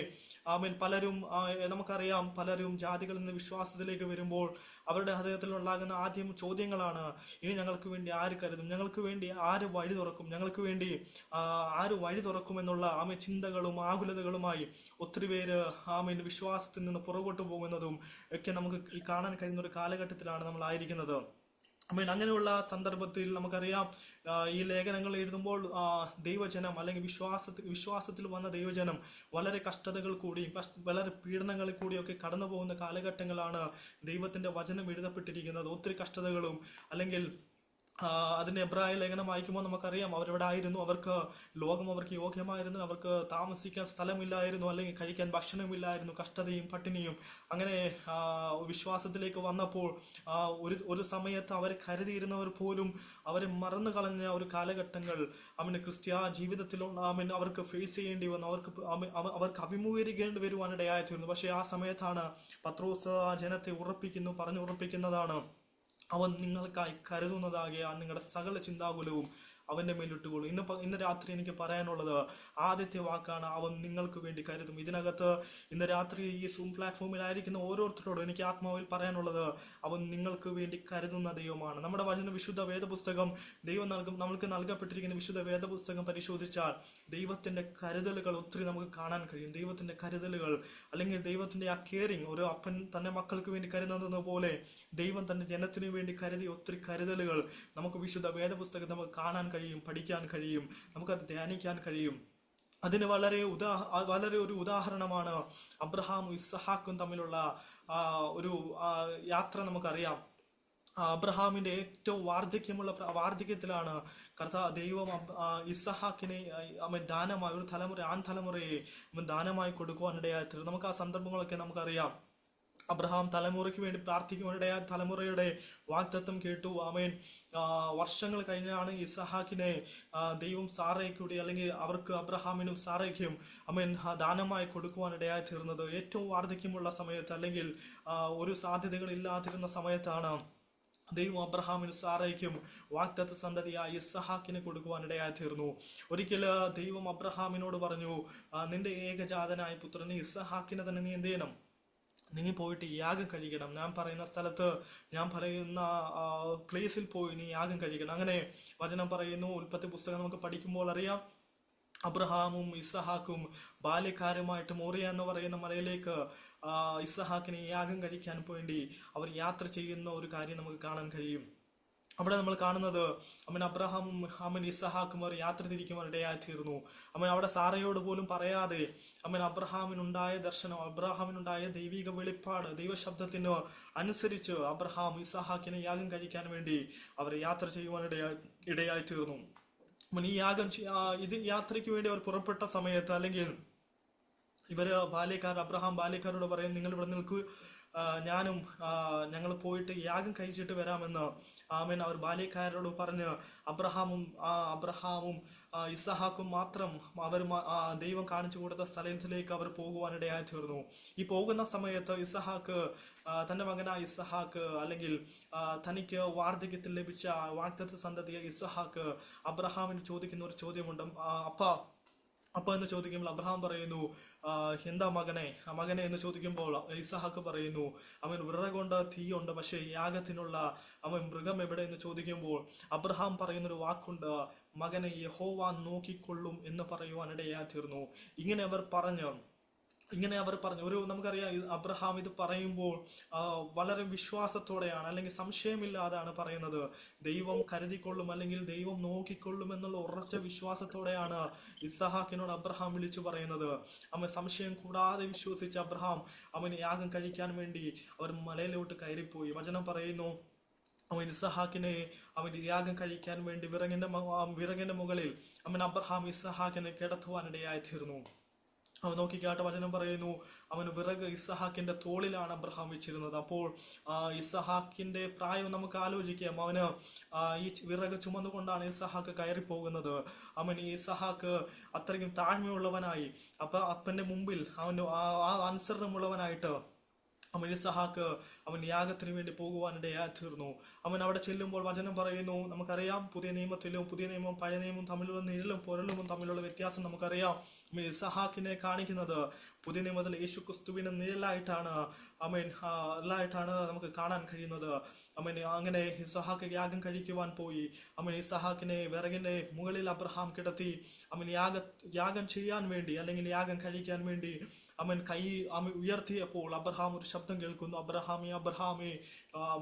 പലരും ജാതികളിൽ നിന്ന് വിശ്വാസത്തിലേക്ക് വരുമ്പോൾ അവരുടെ ഹൃദയത്തിൽ ഉണ്ടാകുന്ന ആദ്യം ചോദ്യങ്ങളാണ്: ഇനി ഞങ്ങൾക്ക് വേണ്ടി ആര് കരുതും, ഞങ്ങൾക്ക് വേണ്ടി ആര് വഴി തുറക്കും, ഞങ്ങൾക്ക് വേണ്ടി ആര് വഴി തുറക്കുമെന്നുള്ള ചിന്തകളും ആകുലതകളുമായി ഒത്തിരി പേര് വിശ്വാസത്തിൽ നിന്ന് പുറകോട്ട് പോകുന്നതും ഒക്കെ നമുക്ക് ഈ കാണാൻ കഴിയുന്ന ഒരു കാലഘട്ടത്തിലാണ് നമ്മൾ ആയിരിക്കുന്നത്. അങ്ങനെയുള്ള സന്ദർഭത്തിൽ നമുക്കറിയാം ഈ ലേഖനങ്ങൾ എഴുതുമ്പോൾ ദൈവജനം, അല്ലെങ്കിൽ വിശ്വാസത്തിൽ വന്ന ദൈവജനം വളരെ കഷ്ടതകൾ കൂടിയും വളരെ പീഡനങ്ങളിൽ കൂടിയൊക്കെ കടന്നു പോകുന്ന കാലഘട്ടങ്ങളാണ് ദൈവത്തിന്റെ വചനം എഴുതപ്പെട്ടിരിക്കുന്നത്. ഒത്തിരി കഷ്ടതകളും, അല്ലെങ്കിൽ അതിന്റെ എബ്രായ ലേഖനം വായിക്കുമ്പോൾ നമുക്കറിയാം അവരെവിടെ ആയിരുന്നു, ലോകം അവർക്ക് യോഗ്യമായിരുന്നു, അവർക്ക് താമസിക്കാൻ സ്ഥലമില്ലായിരുന്നു, അല്ലെങ്കിൽ കഴിക്കാൻ ഭക്ഷണമില്ലായിരുന്നു, കഷ്ടതയും പട്ടിണിയും. അങ്ങനെ വിശ്വാസത്തിലേക്ക് വന്നപ്പോൾ ഒരു സമയത്ത് അവരെ കരുതിയിരുന്നവർ പോലും അവരെ മറന്നു കളഞ്ഞ ഒരു കാലഘട്ടങ്ങൾ ക്രിസ്ത്യ ജീവിതത്തിൽ അവർക്ക് ഫേസ് ചെയ്യേണ്ടി വന്നു, അവർക്ക് അഭിമുഖീകരിക്കേണ്ടി വരുവാനിടയായിത്തീർന്നു. പക്ഷെ ആ സമയത്താണ് പത്രോസ് ആ ജനത്തെ പറഞ്ഞുറപ്പിക്കുന്നതാണ്: അവൻ നിങ്ങൾക്കായി കരുതുന്നതാകിയാൽ നിങ്ങളുടെ സകല ചിന്താകുലവും അവന്റെ മേലിട്ടുകൊള്ളു. ഇന്ന് രാത്രി എനിക്ക് പറയാനുള്ളത് ആദ്യത്തെ വാക്കാണ്: അവൻ നിങ്ങൾക്ക് വേണ്ടി കരുതും. ഇതിനകത്ത് ഇന്ന് രാത്രി ഈ സൂം പ്ലാറ്റ്ഫോമിലായിരിക്കുന്ന ഓരോരുത്തരോടും എനിക്ക് ആത്മാവിൽ പറയാനുള്ളത്: അവൻ നിങ്ങൾക്ക് വേണ്ടി കരുതുന്ന ദൈവമാണ്. നമ്മുടെ വിശുദ്ധ വേദപുസ്തകം, നമ്മൾക്ക് നൽകപ്പെട്ടിരിക്കുന്ന വിശുദ്ധ വേദപുസ്തകം പരിശോധിച്ചാൽ ദൈവത്തിന്റെ കരുതലുകൾ ഒത്തിരി നമുക്ക് കാണാൻ കഴിയും. ദൈവത്തിന്റെ കരുതലുകൾ, അല്ലെങ്കിൽ ദൈവത്തിന്റെ ആ കെയറിങ്, ഒരു അപ്പൻ തന്റെ മക്കൾക്ക് വേണ്ടി കരുതുന്നത് പോലെ ദൈവം തന്റെ ജനത്തിനു വേണ്ടി കരുതിയ ഒത്തിരി കരുതലുകൾ നമുക്ക് വിശുദ്ധ വേദപുസ്തകം നമുക്ക് കാണാൻ കഴിയും, പഠിക്കാൻ കഴിയും, നമുക്കത് ധ്യാനിക്കാൻ കഴിയും. അതിന് വളരെ ഒരു ഉദാഹരണമാണ് അബ്രഹാമും ഇസ്ഹാക്കും തമ്മിലുള്ള ഒരു യാത്ര. നമുക്കറിയാം അബ്രഹാമിന്റെ ഏറ്റവും വാർദ്ധക്യത്തിലാണ് ദൈവം ഇസ്ഹാക്കിനെ ദാനമായി, ഒരു ആൺതലമുറയെ ദാനമായി കൊടുക്കുവാനിടയായി. നമുക്ക് ആ സന്ദർഭങ്ങളൊക്കെ നമുക്കറിയാം. അബ്രഹാം തലമുറയ്ക്ക് വേണ്ടി പ്രാർത്ഥിക്കുവാനിടയായ തലമുറയുടെ വാഗ്ദത്തം കേട്ടു. ആമേൻ. വർഷങ്ങൾ കഴിഞ്ഞാണ് ഇസഹാക്കിനെ ദൈവം സാറയ്ക്കൂടി, അല്ലെങ്കിൽ അവർക്ക് അബ്രഹാമിനും സാറയ്ക്കും ആമേൻ ദാനമായി കൊടുക്കുവാനിടയായി തീർന്നത്. ഏറ്റവും വാർദ്ധക്യമുള്ള സമയത്ത്, അല്ലെങ്കിൽ ഒരു സാധ്യതകളില്ലാതിരുന്ന സമയത്താണ് ദൈവം അബ്രഹാമിനും സാറയ്ക്കും വാഗ്ദത്ത സന്തതിയായ ഇസഹാക്കിനെ കൊടുക്കുവാനിടയായി തീർന്നു. ഒരിക്കൽ ദൈവം അബ്രഹാമിനോട് പറഞ്ഞു, നിന്റെ ഏകജാതനായ പുത്രനെ ഇസഹാക്കിനെ തന്നെ നീ എന്ത് ചെയ്യണം? നീ പോയിട്ട് യാഗം കഴിക്കണം. ഞാൻ പറയുന്ന സ്ഥലത്ത്, ഞാൻ പറയുന്ന പ്ലേസിൽ പോയി നീ യാഗം കഴിക്കണം. അങ്ങനെ വചനം പറയുന്നു. ഉൽപ്പത്തി പുസ്തകം നമുക്ക് പഠിക്കുമ്പോൾ അറിയാം, അബ്രഹാമും ഇസഹാക്കും ബാല്യക്കാരുമായിട്ട് മോറിയ എന്ന് പറയുന്ന മലയിലേക്ക് ഇസഹാക്കിനെ യാഗം കഴിക്കാൻ വേണ്ടി അവർ യാത്ര ചെയ്യുന്ന ഒരു കാര്യം നമുക്ക് കാണാൻ കഴിയും. അവിടെ നമ്മൾ കാണുന്നത് അബ്രഹാമും ഇസഹാക്കും അവർ യാത്ര തിരിക്കുവാനിടയായി തീർന്നു. അവിടെ സാറയോട് പോലും പറയാതെ അബ്രഹാമിനുണ്ടായ ദർശനം, അബ്രഹാമിനുണ്ടായ ദൈവിക വെളിപ്പാട്, ദൈവശബ്ദത്തിന് അനുസരിച്ച് അബ്രഹാം ഇസഹാക്കിനെ യാഗം കഴിക്കാൻ വേണ്ടി അവർ യാത്ര ചെയ്യുവാനിടയായി തീർന്നു. ഇത് യാത്രയ്ക്ക് വേണ്ടി അവർ പുറപ്പെട്ട സമയത്ത്, അല്ലെങ്കിൽ ഇവര് അബ്രഹാം ബാല്യക്കാരോട് പറയും, നിങ്ങൾ ഇവിടെ നിൽക്കൂ, ഞാനും ഞങ്ങൾ പോയിട്ട് യാഗം കഴിച്ചിട്ട് വരാമെന്ന് അവർ ബാല്യക്കാരോട് പറഞ്ഞ് അബ്രഹാമും ഇസഹാക്കും മാത്രം അവർ ദൈവം കാണിച്ചു കൊടുത്ത സ്ഥലത്തിലേക്ക് അവർ പോകുവാനിടയായി തീർന്നു. ഈ പോകുന്ന സമയത്ത് ഇസഹാക്ക്, തന്റെ മകനായ ഇസഹാക്ക്, അല്ലെങ്കിൽ തനിക്ക് വാർദ്ധക്യത്തിൽ ലഭിച്ച വാഗ്ദത്ത സന്തതിയായ ഇസഹാക്ക് അബ്രഹാമിന് ചോദിക്കുന്ന ഒരു ചോദ്യമുണ്ട്. അപ്പ എന്ന് ചോദിക്കുമ്പോൾ അബ്രഹാം പറയുന്നു, എന്താ മകനെ എന്ന് ചോദിക്കുമ്പോൾ ഇസഹാക്ക് പറയുന്നു, വിറകൊണ്ട് തീയുണ്ട്, പക്ഷേ യാഗത്തിനുള്ള മൃഗം എവിടെ എന്ന് ചോദിക്കുമ്പോൾ അബ്രഹാം പറയുന്നൊരു വാക്കുണ്ട്, മകനെ യഹോവ നോക്കിക്കൊള്ളും എന്ന് പറയുവാനിടയായി തീർന്നു. ഇങ്ങനെ അവർ പറഞ്ഞു. നമുക്കറിയാം, അബ്രഹാം ഇത് പറയുമ്പോൾ വളരെ വിശ്വാസത്തോടെയാണ്, അല്ലെങ്കിൽ സംശയമില്ലാതാണ് പറയുന്നത്. ദൈവം കരുതിക്കൊള്ളും, അല്ലെങ്കിൽ ദൈവം നോക്കിക്കൊള്ളും എന്നുള്ള ഉറച്ച വിശ്വാസത്തോടെയാണ് ഇസഹാക്കിനോട് അബ്രഹാം വിളിച്ചു പറയുന്നത്. സംശയം കൂടാതെ വിശ്വസിച്ച അബ്രഹാം യാഗം കഴിക്കാൻ വേണ്ടി അവർ മലയിലോട്ട് കയറിപ്പോയി. വചനം പറയുന്നു, ഇസഹാക്കിനെ യാഗം കഴിക്കാൻ വേണ്ടി വിറകിന്റെ മുകളിൽ അബ്രഹാം ഇസഹാക്കിനെ കിടത്തുവാനിടയായി തീർന്നു. നോക്കിക്കാട്ട് വചനം പറയുന്നു, വിറക് ഇസഹാക്കിന്റെ തോളിലാണ് അബ്രഹാം വെച്ചിരുന്നത്. അപ്പോൾ ഇസഹാക്കിന്റെ പ്രായം നമുക്ക് ആലോചിക്കാം. ഈ വിറക് ചുമന്നുകൊണ്ടാണ് ഇസഹാക്ക് കയറി പോകുന്നത്. ഇസഹാക്ക് അത്രയ്ക്കും താഴ്മയുള്ളവനായി, അപ്പന്റെ മുമ്പിൽ അനുസരണമുള്ളവനായിട്ട് ഇസഹാക്ക് യാഗത്തിന് വേണ്ടി പോകുവാനിടയായി തീർന്നു. അവിടെ ചെല്ലുമ്പോൾ വചനം പറയുന്നു, നമുക്കറിയാം, പുതിയ നിയമവും പഴയ നിയമവും തമ്മിലുള്ള നിഴലും പൊരലും തമ്മിലുള്ള വ്യത്യാസം നമുക്കറിയാം. ഇസഹാക്കിനെ കാണിക്കുന്നത് പുതിയ നിയമത്തിൽ യേശു ക്രിസ്തുവിന്റെ നിഴലായിട്ടാണ് നമുക്ക് കാണാൻ കഴിയുന്നത്. അങ്ങനെ ഇസഹാക്ക് യാഗം കഴിക്കുവാൻ പോയി. ഇസഹാക്കിനെ വിറകിന്റെ മുകളിൽ അബ്രഹാം കിടത്തി യാഗം ചെയ്യാൻ വേണ്ടി, അല്ലെങ്കിൽ യാഗം കഴിക്കാൻ വേണ്ടി കൈ ഉയർത്തിയപ്പോൾ അബ്രഹാം ഒരു ശബ്ദം കേൾക്കുന്നു, അബ്രഹാമേ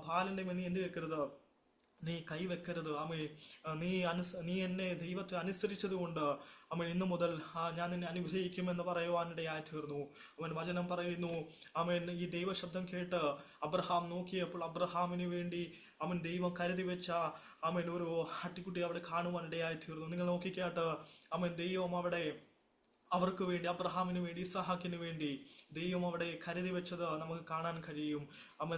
ബാലന്റെ നീ എന്ത് വെക്കരുത്, നീ കൈവെക്കരുത്. നീ എന്നെ ദൈവത്തെ അനുസരിച്ചത് കൊണ്ട് ഇന്നു മുതൽ ഞാൻ നിന്നെ അനുഗ്രഹിക്കുമെന്ന് പറയുവാനിടയായി തീർന്നു. വചനം പറയുന്നു, ഈ ദൈവശബ്ദം കേട്ട് അബ്രഹാം നോക്കിയപ്പോൾ അബ്രഹാമിന് വേണ്ടി ദൈവം കരുതി വെച്ച ഒരു ആട്ടിക്കുട്ടി അവിടെ കാണുവാനിടയായി തീർന്നു. നിങ്ങൾ നോക്കിക്കാട്ട് ദൈവം അവിടെ അവർക്ക് വേണ്ടി, അബ്രഹാമിന് വേണ്ടി, ഇസഹാക്കിന് വേണ്ടി ദൈവം അവിടെ കരുതി വെച്ചത് നമുക്ക് കാണാൻ കഴിയും.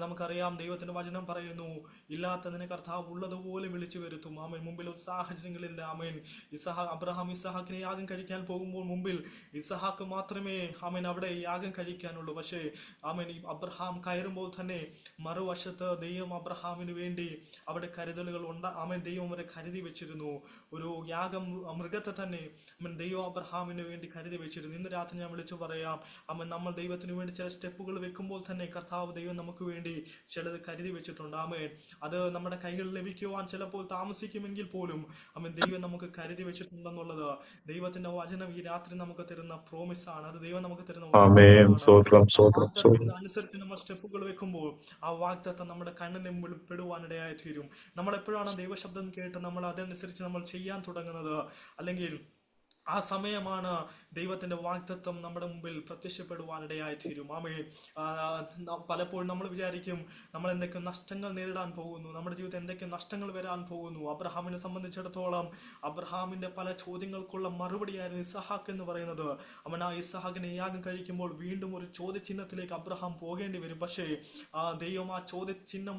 നമുക്കറിയാം, ദൈവത്തിന്റെ വചനം പറയുന്നു, ഇല്ലാത്തതിനെ കർത്താവ് ഉള്ളതുപോലെ വിളിച്ചു വരുത്തും. മുമ്പിൽ ഒരു സാഹചര്യങ്ങളില്ല. അബ്രഹാം ഇസഹാക്കിനെ യാഗം കഴിക്കാൻ പോകുമ്പോൾ മുമ്പിൽ ഇസഹാക്ക് മാത്രമേ അവിടെ യാഗം കഴിക്കാനുള്ളൂ. പക്ഷേ അബ്രഹാം കയറുമ്പോൾ തന്നെ മറുവശത്ത് ദൈവം അബ്രഹാമിന് വേണ്ടി അവിടെ കരുതലുകൾ ദൈവം അവരെ കരുതി വെച്ചിരുന്നു. ഒരു യാഗം മൃഗത്തെ തന്നെ ദൈവം അബ്രഹാമിന് വേണ്ടി കരുതി വെച്ചിരുന്നു. ഇന്ന് രാത്രി ഞാൻ വിളിച്ചു പറയാം, നമ്മൾ ദൈവത്തിന് വേണ്ടി ചില സ്റ്റെപ്പുകൾ വെക്കുമ്പോൾ തന്നെ കർത്താവ് ദൈവം നമുക്ക് വേണ്ടി ചിലത് കരുതി വെച്ചിട്ടുണ്ട്. അത് നമ്മുടെ കൈകളിൽ ലഭിക്കുവാൻ ചിലപ്പോൾ താമസിക്കുമെങ്കിൽ പോലും ദൈവം നമുക്ക് കരുതി വെച്ചിട്ടുണ്ടെന്നുള്ളത് ദൈവത്തിന്റെ വചനം ഈ രാത്രി നമുക്ക് തരുന്ന പ്രോമിസ് ആണ്. അത് ദൈവം നമുക്ക് തരുന്ന അനുസരിച്ച് നമ്മൾ സ്റ്റെപ്പുകൾ വെക്കുമ്പോൾ ആ വാഗ്ദത്തം നമ്മുടെ കണ്ണിന് മുമ്പിൽ പെടുവാനിടയായി തീരും. നമ്മൾ എപ്പോഴാണ് ദൈവശബ്ദം കേട്ട് നമ്മൾ അതനുസരിച്ച് നമ്മൾ ചെയ്യാൻ തുടങ്ങുന്നത്, അല്ലെങ്കിൽ ആ സമയമാണ് ദൈവത്തിന്റെ വാഗ്ദത്തം നമ്മുടെ മുമ്പിൽ പ്രത്യക്ഷപ്പെടുവാനിടയായി തീരും. ആമേൻ. പലപ്പോഴും നമ്മൾ വിചാരിക്കും നമ്മൾ എന്തൊക്കെ നഷ്ടങ്ങൾ നേരിടാൻ പോകുന്നു, നമ്മുടെ ജീവിതത്തിൽ എന്തൊക്കെ നഷ്ടങ്ങൾ വരാൻ പോകുന്നു. അബ്രഹാമിനെ സംബന്ധിച്ചിടത്തോളം അബ്രഹാമിന്റെ പല ചോദ്യങ്ങൾക്കുള്ള മറുപടിയായിരുന്നു ഇസഹാക്ക് എന്ന് പറയുന്നത്. അവൻ ആ ഇസഹാക്കിനെ യാഗം കഴിക്കുമ്പോൾ വീണ്ടും ഒരു ചോദ്യചിഹ്നത്തിലേക്ക് അബ്രഹാം പോകേണ്ടി വരും. പക്ഷേ ദൈവം ആ ചോദ്യചിഹ്നം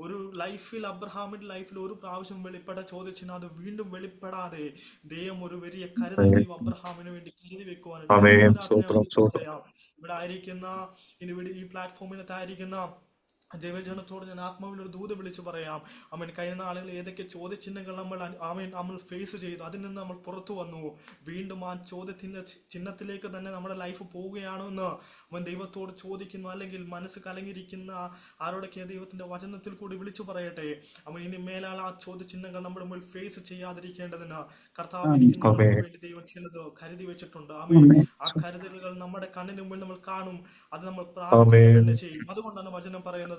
ഒരു ലൈഫിൽ, അബ്രഹാമിന്റെ ലൈഫിൽ ഒരു പ്രാവശ്യം വെളിപ്പെട്ട ചോദ്യചിഹ്നം അത് വീണ്ടും വെളിപ്പെടാതെ ദൈവം ഒരു വലിയ കരുതൽ ദൈവം അബ്രഹാമിന് വേണ്ടി കരുതി വെക്കുവാനിടയായി. ആമേൻ. ഇന്ന് രാത്രി ഞാൻ സ്തോത്രം, വിളിച്ചു സ്തോത്രം. പറയാം, ഇവിടെ ആയിരിക്കുന്ന ഇവിടെ ഈ പ്ലാറ്റ്ഫോമിനകത്തായിരിക്കുന്ന ദൈവജനത്തോട് ഞാൻ ആത്മാവിൽ ഒരു ദൂത് വിളിച്ചു പറയാം. അവൻ കഴിഞ്ഞ നാളുകളിൽ ഏതൊക്കെ ചോദ്യചിഹ്നങ്ങൾ നമ്മൾ ഫേസ് ചെയ്തു, അതിൽ നിന്ന് നമ്മൾ പുറത്തു വന്നു. വീണ്ടും ആ ചോദ്യത്തിന്റെ ചിഹ്നത്തിലേക്ക് തന്നെ നമ്മുടെ ലൈഫ് പോവുകയാണോ എന്ന് അവൻ ദൈവത്തോട് ചോദിക്കുന്നു. അല്ലെങ്കിൽ മനസ്സ് കലങ്ങിയിരിക്കുന്ന ആരോടൊക്കെ ദൈവത്തിന്റെ വചനത്തിൽ കൂടി വിളിച്ചു പറയട്ടെ. അവൻ ഇനി മേലാൽ ആ ചോദ്യചിഹ്നങ്ങൾ നമ്മുടെ മുന്നിൽ ഫേസ് ചെയ്യാതിരിക്കേണ്ടതിന് കർത്താവ് എനിക്ക് നിങ്ങൾക്ക് ആമേൻ. വേണ്ടി ദൈവം ചിലത് കരുതി വെച്ചിട്ടുണ്ട്. ആമേൻ. ആമേൻ. ആ കരുതലുകൾ നമ്മുടെ കണ്ണിന് മുമ്പിൽ നമ്മൾ കാണും, അത് നമ്മൾ പ്രാപിക്കുക ആമേൻ. തന്നെ ചെയ്യും. അതുകൊണ്ടാണ് വചനം പറയുന്നത്,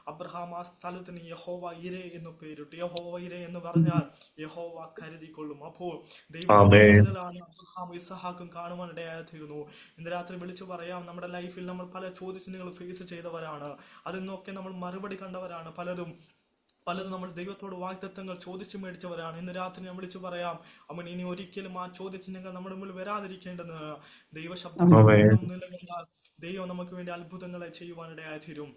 അബ്രഹാം ആ സ്ഥലത്തിന് യഹോവ ഇരേ എന്ന് പേരിട്ടു. യഹോവ ഇരേ എന്ന് പറഞ്ഞാൽ യഹോവ കരുതിക്കൊള്ളും. അപ്പോൾ ദൈവത്തിന്റെ ആമേൻ. കരുതലാണ് അബ്രഹാം ഇസഹാക്കും കാണുവാൻ ഇടയായിത്തീരുന്നു. ഇന്ന് രാത്രി വിളിച്ചു പറയാം, നമ്മുടെ ലൈഫിൽ നമ്മൾ പല ചോദ്യചിഹ്നങ്ങൾ ഫേസ് ചെയ്തവരാണ്, അതിൽ നിന്നൊക്കെ നമ്മൾ മറുപടി കണ്ടവരാണ്. പലതും നമ്മൾ ദൈവത്തോട് വാഗ്ദത്തങ്ങൾ ചോദിച്ചു മേടിച്ചവരാണ്. ഇന്ന് രാത്രി ഞാൻ വിളിച്ചു പറയാം, അവൻ ഇനി ഒരിക്കലും ആ ചോദ്യചിഹ്നങ്ങൾ നമ്മുടെ മുമ്പിൽ വരാതിരിക്കേണ്ടെന്ന്. ദൈവശബ്ദത്തിൽ ആമേൻ. നാം നിലകൊണ്ടാൽ ദൈവം നമുക്ക് വേണ്ടി അത്ഭുതങ്ങളെ ചെയ്യുവാനിടയായി തീരും.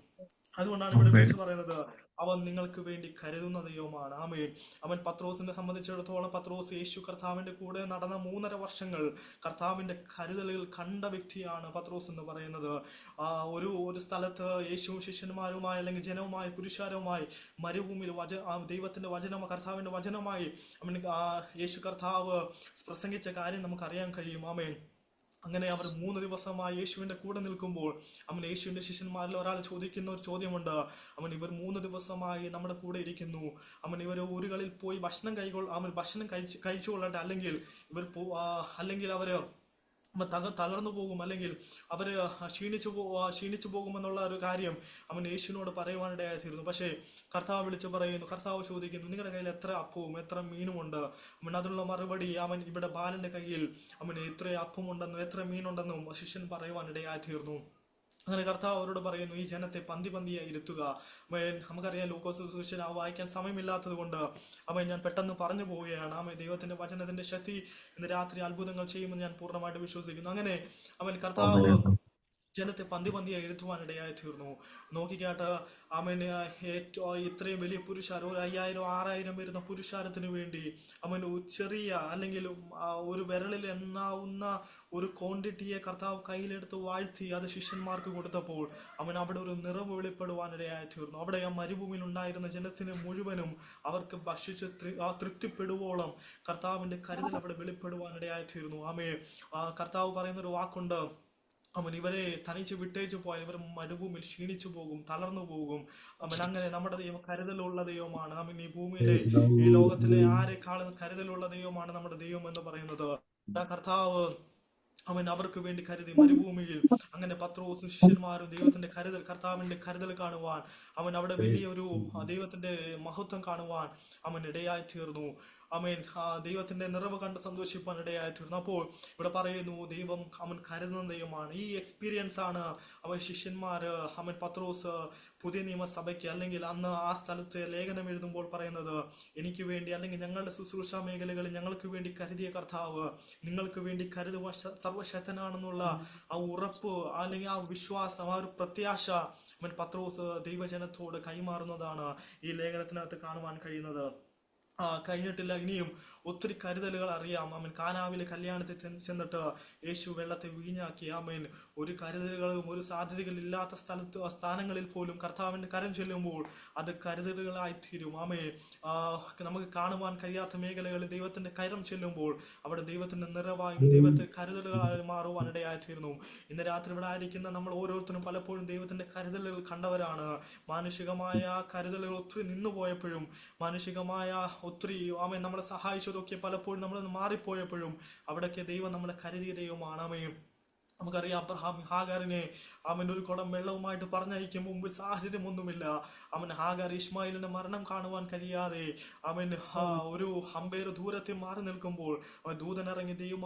അതുകൊണ്ടാണ് ഇവിടെ ആമേൻ. വിളിച്ചു പറയുന്നത്, അവൻ നിങ്ങൾക്ക് വേണ്ടി കരുതുന്ന ദൈവമാണ്. ആമേൻ. അവൻ പത്രോസിനെ സംബന്ധിച്ചിടത്തോളം, പത്രോസ് യേശു കർത്താവിന്റെ കൂടെ നടന്ന 3.5 വർഷങ്ങൾ കർത്താവിന്റെ കരുതലുകൾ കണ്ട വ്യക്തിയാണ് പത്രോസ് എന്ന് പറയുന്നത്. ഒരു സ്ഥലത്ത് യേശു ശിഷ്യന്മാരുമായി അല്ലെങ്കിൽ ജനവുമായി പുരുഷാരവുമായി മരുഭൂമിയിൽ ദൈവത്തിന്റെ വചനം, കർത്താവിന്റെ വചനമായി യേശു കർത്താവ് പ്രസംഗിച്ച കാര്യം നമുക്ക് അറിയാൻ കഴിയും. ആമേൻ. അങ്ങനെ അവർ 3 ദിവസമായി യേശുവിന്റെ കൂടെ നിൽക്കുമ്പോൾ യേശുവിന്റെ ശിഷ്യന്മാരിൽ ഒരാൾ ചോദിക്കുന്ന ഒരു ചോദ്യമുണ്ട്. ഇവർ 3 ദിവസമായി നമ്മുടെ കൂടെ ഇരിക്കുന്നു, ഇവർ ഊരുകളിൽ പോയി ഭക്ഷണം കഴിച്ചുകൊള്ളട്ടെ, അല്ലെങ്കിൽ അവര് തളർന്നു പോകും, അല്ലെങ്കിൽ അവര് ക്ഷീണിച്ചു പോകുമെന്നുള്ള ഒരു കാര്യം യേശുവിനോട് പറയുവാനിടയായിരുന്നു. പക്ഷേ കർത്താവ് വിളിച്ചു പറയുന്നു, കർത്താവ് ചോദിക്കുന്നു, നിങ്ങളുടെ കയ്യിൽ എത്ര അപ്പവും എത്ര മീനുമുണ്ട്? അതിനുള്ള മറുപടി ഇവിടെ ബാലന്റെ കയ്യിൽ എത്ര അപ്പമുണ്ടെന്നും എത്ര മീനുണ്ടെന്നും ശിഷ്യൻ പറയുവാനിടയായിത്തീർന്നു. അങ്ങനെ കർത്താവ് അവരോട് പറയുന്നു, ഈ ജനത്തെ പന്തിയായി ഇരുത്തുക. നമുക്കറിയാം, ലൂക്കോസ് സുവിശേഷം വായിക്കാൻ സമയമില്ലാത്തത് കൊണ്ട് ഞാൻ പെട്ടെന്ന് പറഞ്ഞു പോവുകയാണ്. ദൈവത്തിന്റെ വചനത്തിന്റെ ശക്തി ഇന്ന് രാത്രി അത്ഭുതങ്ങൾ ചെയ്യുമെന്ന് ഞാൻ പൂർണ്ണമായിട്ട് വിശ്വസിക്കുന്നു. അങ്ങനെ കർത്താവ് ആമേൻ. ജനത്തെ പന്തിയായി ഇരുത്തുവാനിടയായി തീർന്നു. നോക്കിക്കാട്ട് ഇത്രയും വലിയ പുരുഷാരം, ഒരു 5000-6000 വരുന്ന പുരുഷാരത്തിന് വേണ്ടി ചെറിയ, അല്ലെങ്കിൽ ഒരു വിരലിൽ എണ്ണാവുന്ന ഒരു ക്വാണ്ടിറ്റിയെ കർത്താവ് കയ്യിലെടുത്ത് വാഴ്ത്തി അത് ശിഷ്യന്മാർക്ക് കൊടുത്തപ്പോൾ അവിടെ ഒരു നിറവ് വെളിപ്പെടുവാനിടയായി തീർന്നു. അവിടെ ആ മരുഭൂമിയിൽ ഉണ്ടായിരുന്ന ജനത്തിന് മുഴുവനും അവർക്ക് ഭക്ഷിച്ച് തൃപ്തിപ്പെടുവോളം കർത്താവിന്റെ കരുതൽ അവിടെ വെളിപ്പെടുവാനിടയായി തീർന്നു. കർത്താവ് പറയുന്നൊരു വാക്കുണ്ട്, ഇവരെ തനിച്ച് വിട്ടേച്ചു പോയാൽ ഇവർ മരുഭൂമിയിൽ ക്ഷീണിച്ചു പോകും, തളർന്നു പോകും. അങ്ങനെ നമ്മുടെ ദൈവം കരുതലുള്ള ദൈവമാണ്. ഈ ഭൂമിയിലെ, ഈ ലോകത്തിലെ ആരെക്കാളും കരുതലുള്ള ദൈവമാണ് നമ്മുടെ ദൈവം എന്ന് പറയുന്നത്. കർത്താവ് അവർക്ക് വേണ്ടി കരുതി മരുഭൂമിയിൽ. അങ്ങനെ പത്രോസും ശിഷ്യന്മാരും ദൈവത്തിന്റെ കർത്താവിന്റെ കരുതൽ കാണുവാൻ, അവിടെ വലിയൊരു ദൈവത്തിന്റെ മഹത്വം കാണുവാൻ ഇടയായി തീർന്നു. ദൈവത്തിന്റെ നിറവ് കണ്ട് സന്തോഷിപ്പാൻ ഇടയായി തീർന്നു. അപ്പോൾ ഇവിടെ പറയുന്നു, ദൈവം കരുതുന്ന ദൈവമാണ്. ഈ എക്സ്പീരിയൻസ് ആണ് ശിഷ്യന്മാര്, പത്രോസ് പുതിയ നിയമസഭയ്ക്ക്, അല്ലെങ്കിൽ അന്ന് ആ സ്ഥലത്ത് ലേഖനം എഴുതുമ്പോൾ പറയുന്നത്, എനിക്ക് വേണ്ടി, അല്ലെങ്കിൽ ഞങ്ങളുടെ ശുശ്രൂഷ മേഖലകളിൽ ഞങ്ങൾക്ക് വേണ്ടി കരുതിയ കർത്താവ് നിങ്ങൾക്ക് വേണ്ടി കരുതുവാൻ സർവശക്തനാണെന്നുള്ള ആ ഉറപ്പ്, അല്ലെങ്കിൽ ആ വിശ്വാസം, ആ ഒരു പ്രത്യാശ പത്രോസ് ദൈവജനത്തോട് കൈമാറുന്നതാണ് ഈ ലേഖനത്തിനകത്ത് കാണുവാൻ കഴിയുന്നത്. കഴിഞ്ഞിട്ടില്ല, ഇനിയും ഒത്തിരി കരുതലുകൾ അറിയാം. കാനാവിലെ കല്യാണത്തിൽ ചെന്നിട്ട് യേശു വെള്ളത്തെ വീഞ്ഞാക്കി. ഒരു കരുതലുകളും ഒരു സാധ്യതകളില്ലാത്ത സ്ഥാനങ്ങളിൽ പോലും കർത്താവിന്റെ കരം ചെല്ലുമ്പോൾ അത് കരുതലുകളായി തീരും. നമുക്ക് കാണുവാൻ കഴിയാത്ത മേഖലകളിൽ ദൈവത്തിന്റെ കരം ചെല്ലുമ്പോൾ അവിടെ ദൈവത്തിന്റെ നിറവായും ദൈവത്തിന്റെ കരുതലുകളായി മാറുവാൻ ഇടയായിത്തീരുന്നു. ഇന്ന് രാത്രി ഇവിടെ ആയിരിക്കുന്ന നമ്മൾ ഓരോരുത്തരും പലപ്പോഴും ദൈവത്തിന്റെ കരുതലുകൾ കണ്ടവരാണ്. മാനുഷികമായ കരുതലുകൾ ഒത്തിരി നിന്നുപോയപ്പോഴും, മാനുഷികമായ ഒത്തിരി നമ്മളെ സഹായിച്ചതൊക്കെ പലപ്പോഴും നമ്മളൊന്ന് മാറിപ്പോയപ്പോഴും അവിടെയൊക്കെ ദൈവം നമ്മളെ കരുതിയ ദൈവമാണ്. നമുക്കറിയാം അബ്രഹാം ഹാഗാറിനെ അവൻ ഒരു കുടം വെള്ളവുമായിട്ട് പറഞ്ഞയക്കും മുമ്പിൽ സാഹചര്യമൊന്നുമില്ല. അവൻ ഹാഗാർ ഇസ്മായിലിന്റെ മരണം കാണുവാൻ കഴിയാതെ അവൻ ഒരു അമ്പേറ് ദൂരത്തിൽ മാറി നിൽക്കുമ്പോൾ അവൻ ദൂതനിറങ്ങി ദൈവം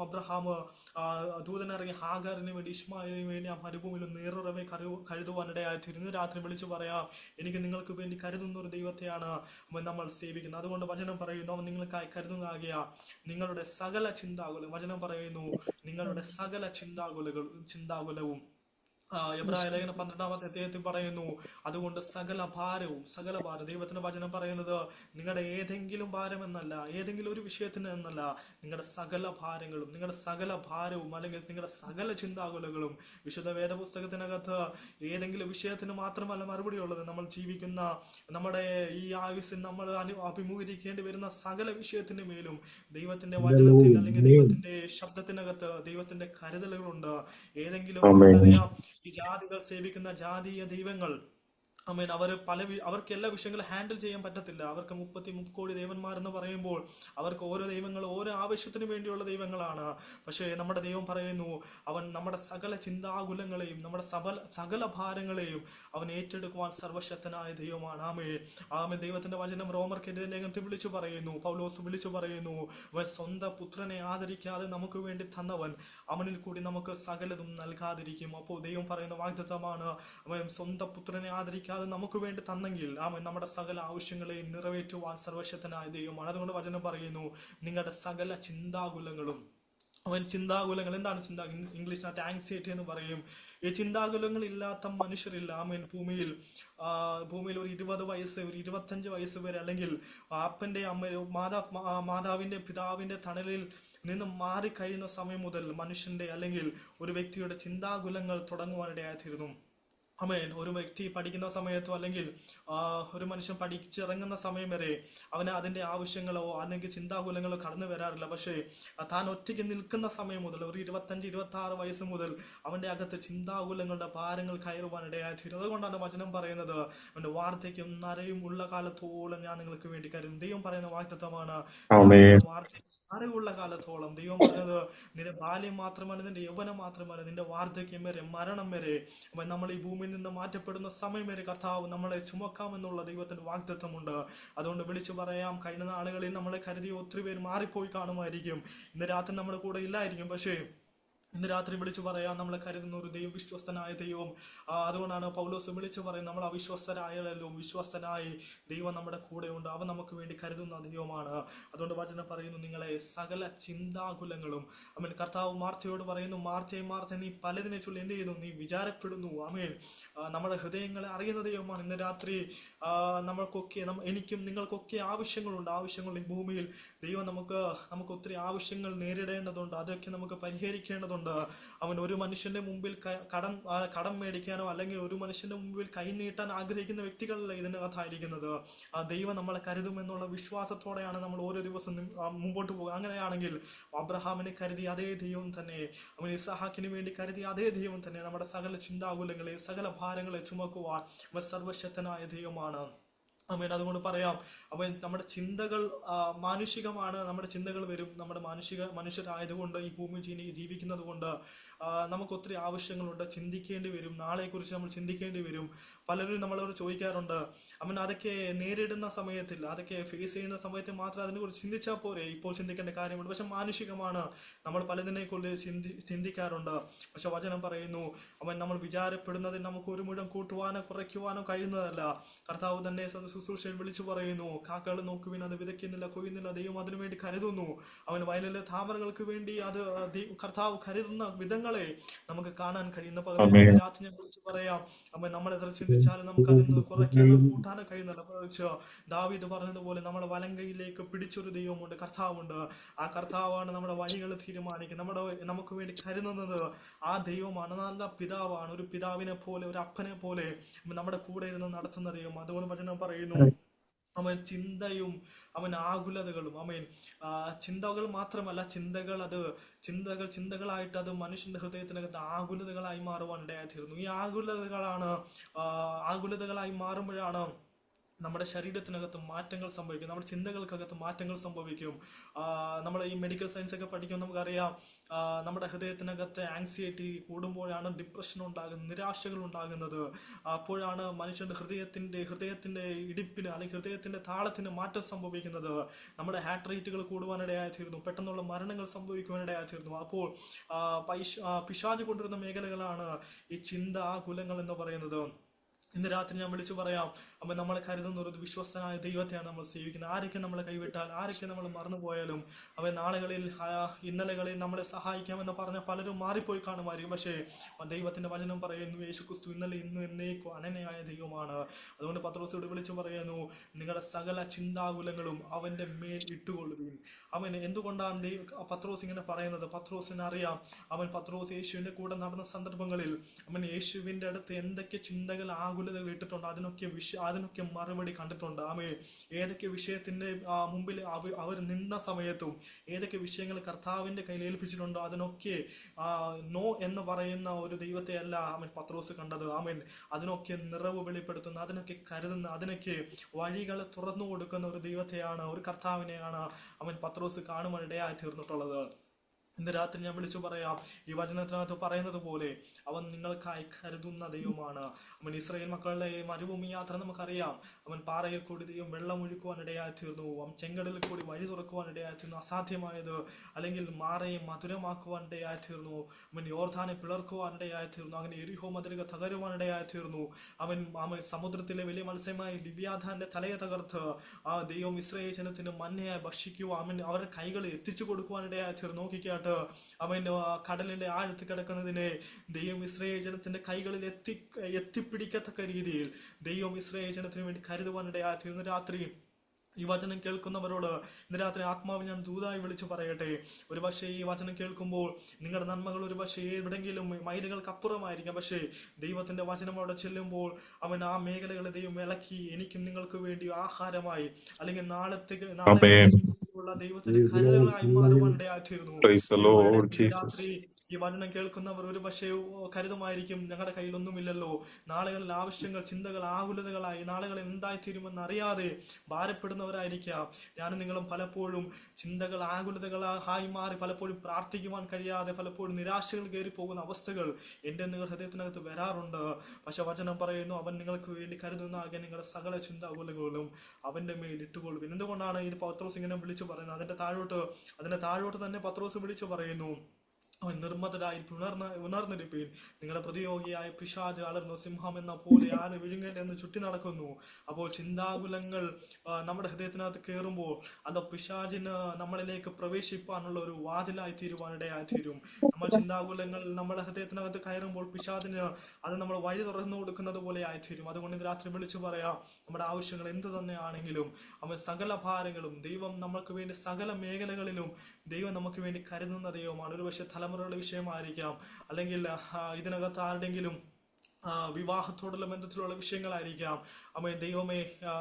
ദൂതനിറങ്ങി ഹാഗാറിന് വേണ്ടി ഇസ്മായിലിന് വേണ്ടി ആ മരുഭൂമിയിൽ നീറുറവെ കരുതുവാനിടയായി തീരുന്നു. രാത്രി വിളിച്ചു പറയാം, എനിക്ക് നിങ്ങൾക്ക് വേണ്ടി കരുതുന്ന ഒരു ദൈവത്തെയാണ് നമ്മൾ സേവിക്കുന്നത്. അതുകൊണ്ട് വചനം പറയുന്നു, അവൻ നിങ്ങൾക്കായി കരുതുന്നതാകിയ നിങ്ങളുടെ സകല ചിന്താകുലം, വചനം പറയുന്നു നിങ്ങളുടെ സകല ചിന്താകുലവും എബ്രായ ലേഖനം 12-ാമത്തെ അധ്യായത്തിൽ പറയുന്നു, അതുകൊണ്ട് സകല ഭാരം ദൈവത്തിന്റെ വചനം പറയുന്നത് നിങ്ങളുടെ ഏതെങ്കിലും ഭാരം എന്നല്ല, ഏതെങ്കിലും ഒരു വിഷയത്തിന് എന്നല്ല, നിങ്ങളുടെ സകല ഭാരവും അല്ലെങ്കിൽ നിങ്ങളുടെ സകല ചിന്താകുലകളും. വിശുദ്ധ വേദപുസ്തകത്തിനകത്ത് ഏതെങ്കിലും വിഷയത്തിന് മാത്രമല്ല മറുപടി ഉള്ളത്. നമ്മൾ ജീവിക്കുന്ന നമ്മുടെ ഈ ആയുസ്സിൽ നമ്മൾ അഭിമുഖീകരിക്കേണ്ടി വരുന്ന സകല വിഷയത്തിന് മേലും ദൈവത്തിന്റെ വചനത്തിൽ അല്ലെങ്കിൽ ദൈവത്തിന്റെ ശബ്ദത്തിനകത്ത് ദൈവത്തിന്റെ കരുതലുകളുണ്ട്. ഏതെങ്കിലും നമുക്കറിയാം ഈ ജാതികൾ സേവിക്കുന്ന ജാതീയ ദൈവങ്ങൾ, അവർക്ക് എല്ലാ വിഷയങ്ങളും ഹാൻഡിൽ ചെയ്യാൻ പറ്റത്തില്ല. അവർക്ക് 33 കോടി ദേവന്മാരെന്ന് പറയുമ്പോൾ അവർക്ക് ഓരോ ദൈവങ്ങൾ ഓരോ ആവശ്യത്തിന് വേണ്ടിയുള്ള ദൈവങ്ങളാണ്. പക്ഷേ നമ്മുടെ ദൈവം പറയുന്നു, അവൻ നമ്മുടെ സകല ചിന്താകുലങ്ങളെയും നമ്മുടെ സകല ഭാരങ്ങളെയും അവൻ ഏറ്റെടുക്കുവാൻ സർവശക്തനായ ദൈവമാണ്. ആമേ ദൈവത്തിന്റെ വചനം റോമർക്കെതിരെ ലേഖനത്തിൽ വിളിച്ചു പറയുന്നു, പൗലോസ് വിളിച്ചു പറയുന്നു, അവൻ സ്വന്തം പുത്രനെ ആദരിക്കാതെ നമുക്ക് വേണ്ടി തന്നവൻ അവനിൽ കൂടി നമുക്ക് സകലതും നൽകാതിരിക്കും. അപ്പോൾ ദൈവം പറയുന്ന വാഗ്ദത്തമാണ്, അവൻ സ്വന്തം പുത്രനെ ആദരിക്കാതെ നമുക്ക് വേണ്ടി തന്നെങ്കിൽ അവൻ നമ്മുടെ സകല ആവശ്യങ്ങളെയും നിറവേറ്റുവാൻ സർവശക്തനായ ദൈവമാണ്. അതുകൊണ്ട് വചനം പറയുന്നു, നിങ്ങളുടെ സകല ചിന്താകുലങ്ങളും ചിന്താകുലങ്ങൾ എന്താണ് ഇംഗ്ലീഷിനകത്ത് ആങ്സൈറ്റി എന്ന് പറയും. ഈ ചിന്താകുലങ്ങൾ ഇല്ലാത്ത മനുഷ്യരില്ല. ഭൂമിയിൽ ഒരു 20 വയസ്സ് ഒരു 25 വയസ്സ് വരെ അല്ലെങ്കിൽ അപ്പന്റെ മാതാവിന്റെ പിതാവിന്റെ തണലിൽ നിന്ന് മാറിക്കഴിയുന്ന സമയം മുതൽ മനുഷ്യന്റെ അല്ലെങ്കിൽ ഒരു വ്യക്തിയുടെ ചിന്താകുലങ്ങൾ തുടങ്ങുവാനിടയായിത്തീരുന്നു. ഒരു വ്യക്തി പഠിക്കുന്ന സമയത്തോ അല്ലെങ്കിൽ ഒരു മനുഷ്യൻ പഠിച്ചിറങ്ങുന്ന സമയം വരെ അവന് അതിന്റെ ആവശ്യങ്ങളോ അല്ലെങ്കിൽ ചിന്താകുലങ്ങളോ കടന്നു വരാറില്ല. പക്ഷേ താൻ ഒറ്റയ്ക്ക് നിൽക്കുന്ന സമയം മുതൽ ഒരു 25-26 വയസ്സ് മുതൽ അവന്റെ അകത്ത് ചിന്താകുലങ്ങളുടെ ഭാരങ്ങൾ കയറുവാനിടയായിത്തീരും. അതുകൊണ്ടാണ് വചനം പറയുന്നത്, അവന്റെ വാർദ്ധക്യം നരയും ഉള്ള കാലത്തോളം ഞാൻ നിങ്ങൾക്ക് വേണ്ടി കരുതും. ദൈവം പറയുന്ന വാഗ്ദത്തമാണ്, അറിവുള്ള കാലത്തോളം. ദൈവം പറഞ്ഞത് നിന്റെ ബാല്യം മാത്രമല്ല, നിന്റെ യൗവനം മാത്രമല്ല, നിന്റെ വാർദ്ധക്യം വരെ മരണം വരെ നമ്മൾ ഈ ഭൂമിയിൽ നിന്ന് മാറ്റപ്പെടുന്ന സമയം വരെ കർത്താവ് നമ്മളെ ചുമക്കാമെന്നുള്ള ദൈവത്തിന്റെ വാഗ്ദത്തമുണ്ട്. അതുകൊണ്ട് വിളിച്ചു പറയാം, കഴിഞ്ഞ നാളുകളിൽ നമ്മളെ കരുതിയ ഒത്തിരി പേര് മാറിപ്പോയി കാണുമായിരിക്കും. ഇന്ന് രാത്രി നമ്മുടെ കൂടെ ഇല്ലായിരിക്കും. പക്ഷേ ഇന്ന് രാത്രി വിളിച്ചു പറയാം, നമ്മളെ കരുതുന്ന ഒരു ദൈവം, വിശ്വസ്തനായ ദൈവം. അതുകൊണ്ടാണ് പൗലോസ് വിളിച്ചു പറയുന്നത്, നമ്മൾ അവിശ്വസ്തരായാലും വിശ്വസ്തനായി ദൈവം നമ്മുടെ കൂടെയുണ്ട്. അവൻ നമുക്ക് വേണ്ടി കരുതുന്ന ദൈവമാണ്. അതുകൊണ്ട് വചനം പറയുന്നു, നിങ്ങളെ സകല ചിന്താകുലങ്ങളും കർത്താവ് മാർത്തയോട് പറയുന്നു, മാർത്തേ നീ പലതിനെ ചൊല്ലി എന്ത് ചെയ്യുന്നു, നീ വിചാരപ്പെടുന്നു. നമ്മുടെ ഹൃദയങ്ങളെ അറിയുന്ന ദൈവമാണ്. ഇന്ന് രാത്രി എനിക്കും നിങ്ങൾക്കൊക്കെ ആവശ്യങ്ങൾ ഈ ഭൂമിയിൽ ദൈവം നമുക്ക് ഒത്തിരി ആവശ്യങ്ങൾ നേരിടേണ്ടതുണ്ട്. അതൊക്കെ നമുക്ക് പരിഹരിക്കേണ്ടതുണ്ട്. ഒരു മനുഷ്യന്റെ മുമ്പിൽ കടം മേടിക്കാനോ അല്ലെങ്കിൽ ഒരു മനുഷ്യന്റെ മുമ്പിൽ കൈനീട്ടാൻ ആഗ്രഹിക്കുന്ന വ്യക്തികളല്ല ഇതിനകത്തായിരിക്കുന്നത്. ദൈവം നമ്മളെ കരുതുമെന്നുള്ള വിശ്വാസത്തോടെയാണ് നമ്മൾ ഓരോ ദിവസം മുമ്പോട്ട് പോകുക. അങ്ങനെയാണെങ്കിൽ അബ്രഹാമിനെ കരുതി അതേ ദൈവം തന്നെ, ഇസ്ഹാക്കിന് വേണ്ടി കരുതി അതേ ദൈവം തന്നെ നമ്മുടെ സകല ചിന്താകുലങ്ങളെ സകല ഭാരങ്ങളെ ചുമക്കുവാൻ സർവശക്തനായ ദൈവമാണ്. അതുകൊണ്ട് പറയാം, നമ്മുടെ ചിന്തകൾ മാനുഷികമാണ്. നമ്മുടെ ചിന്തകൾ വരും. നമ്മുടെ മനുഷ്യരായതുകൊണ്ട് ഈ ഭൂമിയിൽ ജീവിക്കുന്നത് കൊണ്ട് നമുക്ക് ഒത്തിരി ആവശ്യങ്ങളുണ്ട്. ചിന്തിക്കേണ്ടി വരും. നാളെക്കുറിച്ച് നമ്മൾ ചിന്തിക്കേണ്ടി വരും. പലരും നമ്മളോട് ചോദിക്കാറുണ്ട്, അതൊക്കെ നേരിടുന്ന സമയത്തിൽ, അതൊക്കെ ഫേസ് ചെയ്യുന്ന സമയത്ത് മാത്രം അതിനെക്കുറിച്ച് ചിന്തിച്ചാൽ പോരെ, ഇപ്പോൾ ചിന്തിക്കേണ്ട കാര്യമുണ്ട്. പക്ഷെ മാനുഷികമാണ്. നമ്മൾ പലതിനെക്കുറിച്ച് ചിന്തിക്കാറുണ്ട്. പക്ഷെ വചനം പറയുന്നു, നമ്മൾ വിചാരപ്പെടുന്നതിൽ നമുക്ക് ഒരു മുഴം കൂട്ടുവാനോ കുറയ്ക്കുവാനോ കഴിയുന്നതല്ല. കർത്താവ് തന്നെ ശുശ്രൂഷയിൽ വിളിച്ചു പറയുന്നു, കാക്കകൾ നോക്കുവിൻ, അത് വിതയ്ക്കുന്നില്ല, കൊയ്യുന്നില്ല, ദൈവം അതിനുവേണ്ടി കരുതുന്നു. വയലിലെ താമരകൾക്ക് വേണ്ടി അത് കർത്താവ് കരുതുന്ന വിധങ്ങളെ നമുക്ക് കാണാൻ കഴിയുന്ന രാത്രി ഞാൻ വിളിച്ചു പറയാം, നമ്മൾ എത്ര ചിന്തിച്ചാലും നമുക്ക് അതിൽ നിന്ന് കുറയ്ക്കാനോ കൂട്ടാനോ കഴിയുന്നില്ല. ദാവീദ് പറഞ്ഞതുപോലെ നമ്മളെ വലങ്കയിലേക്ക് പിടിച്ചൊരു ദൈവമുണ്ട്, കർത്താവുണ്ട്. ആ കർത്താവാണ് നമ്മുടെ വഴികൾ തീരുമാനിക്കുന്നത്. നമുക്ക് വേണ്ടി കരുതുന്നത് ആ ദൈവമാണ്. നല്ല പിതാവാണ്. ഒരു പിതാവിനെ പോലെ, ഒരു അപ്പനെ പോലെ നമ്മുടെ കൂടെ ഇരുന്ന് നടത്തുന്ന ദൈവം. അതുകൊണ്ട് വചനം പറയുന്നു, ചിന്തയും ആകുലതകളും ചിന്തകൾ മാത്രമല്ല, ചിന്തകളായിട്ട് അത് മനുഷ്യന്റെ ഹൃദയത്തിനകത്ത് ആകുലതകളായി മാറുവാൻ ഇടയായിത്തീരുന്നു. ഈ ആകുലതകളായി മാറുമ്പോഴാണ് നമ്മുടെ ശരീരത്തിനകത്ത് മാറ്റങ്ങൾ സംഭവിക്കും, നമ്മുടെ ചിന്തകൾക്കകത്ത് മാറ്റങ്ങൾ സംഭവിക്കും. നമ്മൾ ഈ മെഡിക്കൽ സയൻസ് ഒക്കെ പഠിക്കുമ്പോൾ നമുക്കറിയാം, നമ്മുടെ ഹൃദയത്തിനകത്ത് ആങ്സൈറ്റി കൂടുമ്പോഴാണ് ഡിപ്രഷൻ ഉണ്ടാകുന്നത്, നിരാശകൾ ഉണ്ടാകുന്നത്. അപ്പോഴാണ് മനുഷ്യന്റെ ഹൃദയത്തിന്റെ ഇടിപ്പിന് അല്ലെങ്കിൽ ഹൃദയത്തിന്റെ താളത്തിന് മാറ്റം സംഭവിക്കുന്നത്. നമ്മുടെ ഹാർട്ട് റേറ്റുകൾ കൂടുവാനിടയായിത്തീരുന്നു, പെട്ടെന്നുള്ള മരണങ്ങൾ സംഭവിക്കുവാനിടയായിത്തീരുന്നു. അപ്പോൾ പിശാച് കൊണ്ടിരുന്ന മേഖലകളാണ് ഈ ചിന്താകുലങ്ങൾ എന്ന് പറയുന്നത്. ഇന്ന് രാത്രി ഞാൻ വിളിച്ചു പറയാം, അപ്പം നമ്മളെ കരുതുന്ന ഒരു വിശ്വസ്തനായ ദൈവത്തെയാണ് നമ്മൾ സേവിക്കുന്നത്. ആരൊക്കെ നമ്മളെ കൈവിട്ടാൽ, ആരൊക്കെ നമ്മൾ മറന്നുപോയാലും, നാളുകളിൽ ഇന്നലകളിൽ നമ്മളെ സഹായിക്കാമെന്ന് പറഞ്ഞ പലരും മാറിപ്പോയി കാണുമായിരിക്കും. പക്ഷേ ദൈവത്തിന്റെ വചനം പറയുന്നു, യേശുക്രിസ്തു ഇന്നലെ ഇന്നും എന്നേക്കും അനന്യമായ ദൈവമാണ്. അതുകൊണ്ട് പത്രോസോട് വിളിച്ചു പറയുന്നു, നിങ്ങളുടെ സകല ചിന്താകുലങ്ങളും അവന്റെ മേൽ ഇട്ടുകൊള്ളുകയും. അവൻ എന്തുകൊണ്ടാണ് പത്രോസ് ഇങ്ങനെ പറയുന്നത്? പത്രോസിന് അറിയാം, പത്രോസ് യേശുവിന്റെ കൂടെ നടന്ന സന്ദർഭങ്ങളിൽ യേശുവിന്റെ അടുത്ത് എന്തൊക്കെ ചിന്തകൾ ആകുലതകൾ ഇട്ടിട്ടുണ്ട്, അതിനൊക്കെ മറുപടി കണ്ടിട്ടുണ്ട്. ഏതൊക്കെ വിഷയത്തിന്റെ മുമ്പിൽ അവർ നിന്ന സമയത്തും ഏതൊക്കെ വിഷയങ്ങൾ കർത്താവിന്റെ കയ്യിൽ ഏൽപ്പിച്ചിട്ടുണ്ടോ അതിനൊക്കെ നോ എന്ന് പറയുന്ന ഒരു ദൈവത്തെ അല്ല പത്രോസ് കണ്ടത്. അതിനൊക്കെ നിറവ് വെളിപ്പെടുത്തുന്ന, അതിനൊക്കെ കരുതുന്ന, അതിനൊക്കെ വഴികളെ തുറന്നു കൊടുക്കുന്ന ഒരു ദൈവത്തെയാണ്, ഒരു കർത്താവിനെയാണ് പത്രോസ് കാണുവാനിടയായി തീർന്നിട്ടുള്ളത്. ഇന്ന് രാത്രി ഞാൻ വിളിച്ചു പറയാം, ഈ വചനത്തിനകത്ത് പറയുന്നത് പോലെ അവൻ നിങ്ങൾക്കായി കരുതുന്ന ദൈവമാണ്. ഇസ്രായേൽ മക്കളുടെ മരുഭൂമി യാത്ര നമുക്കറിയാം. പാറയിൽ കൂടി ദൈവം വെള്ളം ഒഴുക്കുവാനിടയായി തീർന്നു, ചെങ്കടലിൽ കൂടി വഴി തുറക്കുവാനിടയായി തീർന്നു. അസാധ്യമായത് അല്ലെങ്കിൽ മാറയെ മധുരമാക്കുവാനിടയായി തീർന്നു. യോർദാനെ പിളർക്കുവാനിടയായി തീർന്നു. അങ്ങനെ എരിഹോ മതിലുകൾ തകരുവാനിടയായി തീർന്നു. സമുദ്രത്തിലെ വലിയ മത്സ്യമായ ലിവ്യാഥാന്റെ തലയെ തകർത്ത് ദൈവം ഇസ്രായേൽ ജനത്തിന് മന്നയായി ഭക്ഷിക്കുവാൻ അവരുടെ കൈകൾ എത്തിച്ചു കൊടുക്കുവാനിടയായി തീർന്നു. നോക്കിക്കാട്ട് കടലിന്റെ ആഴത്ത് കിടക്കുന്നതിനെ ദൈവം ഇസ്രായേൽ ജനത്തിന്റെ കൈകളിൽ എത്തിപ്പിടിക്കത്തക്ക രീതിയിൽ ദൈവം ഇസ്രായേൽ ജനത്തിന് വേണ്ടി കരുതുവാനിടയായി തീർന്നു. രാത്രി ഈ വചനം കേൾക്കുന്നവരോട് ഇന്ന് രാത്രി ആത്മാവിൽ ഞാൻ ദൂതായി വിളിച്ചു പറയട്ടെ, ഒരു പക്ഷേ ഈ വചനം കേൾക്കുമ്പോൾ നിങ്ങളുടെ നന്മകൾ ഒരു പക്ഷേ എവിടെങ്കിലും മൈലുകൾക്ക് അപ്പുറമായിരിക്കാം. പക്ഷേ ദൈവത്തിന്റെ വചനം അവിടെ ചെല്ലുമ്പോൾ ആ മേഖലകളെ ദൈവം ഇളക്കി എനിക്കും നിങ്ങൾക്ക് വേണ്ടി ആഹാരമായി അല്ലെങ്കിൽ നാളെ ദൈവത്തിന്റെ കരുതലായി മാറുവാനിടയായിത്തീരുന്നു. രാത്രി ഈ വചനം കേൾക്കുന്നവർ ഒരു പക്ഷേ കരുതുമായിരിക്കും, ഞങ്ങളുടെ കയ്യിലൊന്നുമില്ലല്ലോ, നാളുകളിൽ ആവശ്യങ്ങൾ, ചിന്തകൾ, ആകുലതകളായി നാളുകളിൽ എന്തായിത്തീരുമെന്ന് അറിയാതെ ഭാരപ്പെടുന്നവരായിരിക്കാം. ഞാനും നിങ്ങളും പലപ്പോഴും ചിന്തകൾ ആകുലതകളായി മാറി പലപ്പോഴും പ്രാർത്ഥിക്കുവാൻ കഴിയാതെ പലപ്പോഴും നിരാശകൾ കയറി പോകുന്ന അവസ്ഥകൾ എൻ്റെ നിങ്ങൾ ഹൃദയത്തിനകത്ത് വരാറുണ്ട്. പക്ഷെ വചനം പറയുന്നു, അവൻ നിങ്ങൾക്ക് വേണ്ടി കരുതുന്ന ആകെ നിങ്ങളുടെ സകല ചിന്താകുലകളും അവന്റെ മേൽ ഇട്ടുകൊള്ളുവിൻ. എന്തുകൊണ്ടാണ് ഇത് പത്രോസ് ഇങ്ങനെ വിളിച്ചു പറയുന്നത്? അതിന്റെ താഴോട്ട് തന്നെ പത്രോസ് വിളിച്ചു പറയുന്നു, അവൻ നിർമ്മതരായി ഉണർന്നിരിപ്പീൻ, നിങ്ങളുടെ പ്രതിയോഗിയായ പിശാച് അലർന്നു സിംഹം എന്ന പോലെ ആരെ വിഴുങ്ങേണ്ടെന്ന് ചുറ്റി നടക്കുന്നു. അപ്പോൾ ചിന്താകുലങ്ങൾ നമ്മുടെ ഹൃദയത്തിനകത്ത് കയറുമ്പോൾ അത് പിശാചിന് നമ്മളിലേക്ക് പ്രവേശിപ്പാനുള്ള ഒരു വാതിലായി തീരുവാനിടയായി തീരും. നമ്മൾ ചിന്താകുലങ്ങൾ നമ്മുടെ ഹൃദയത്തിനകത്ത് കയറുമ്പോൾ പിശാചിന് അത് നമ്മൾ വഴി തുറന്നു കൊടുക്കുന്നത് പോലെ ആയിത്തീരും. അതുകൊണ്ട് ഇത് രാത്രി വിളിച്ചു പറയാം, നമ്മുടെ ആവശ്യങ്ങൾ എന്ത് തന്നെയാണെങ്കിലും സകല ഭാരങ്ങളും ദൈവം നമ്മൾക്ക് വേണ്ടി സകല മേഖലകളിലും ദൈവം നമുക്ക് വേണ്ടി കരുതുന്ന ദൈവമാണ്. ഒരു പക്ഷെ തലമുറകളുടെ വിഷയമായിരിക്കാം, അല്ലെങ്കിൽ ഇതിനകത്ത് ആരുടെങ്കിലും വിവാഹത്തോടുള്ള ബന്ധത്തിലുള്ള വിഷയങ്ങളായിരിക്കാം. ദൈവമേ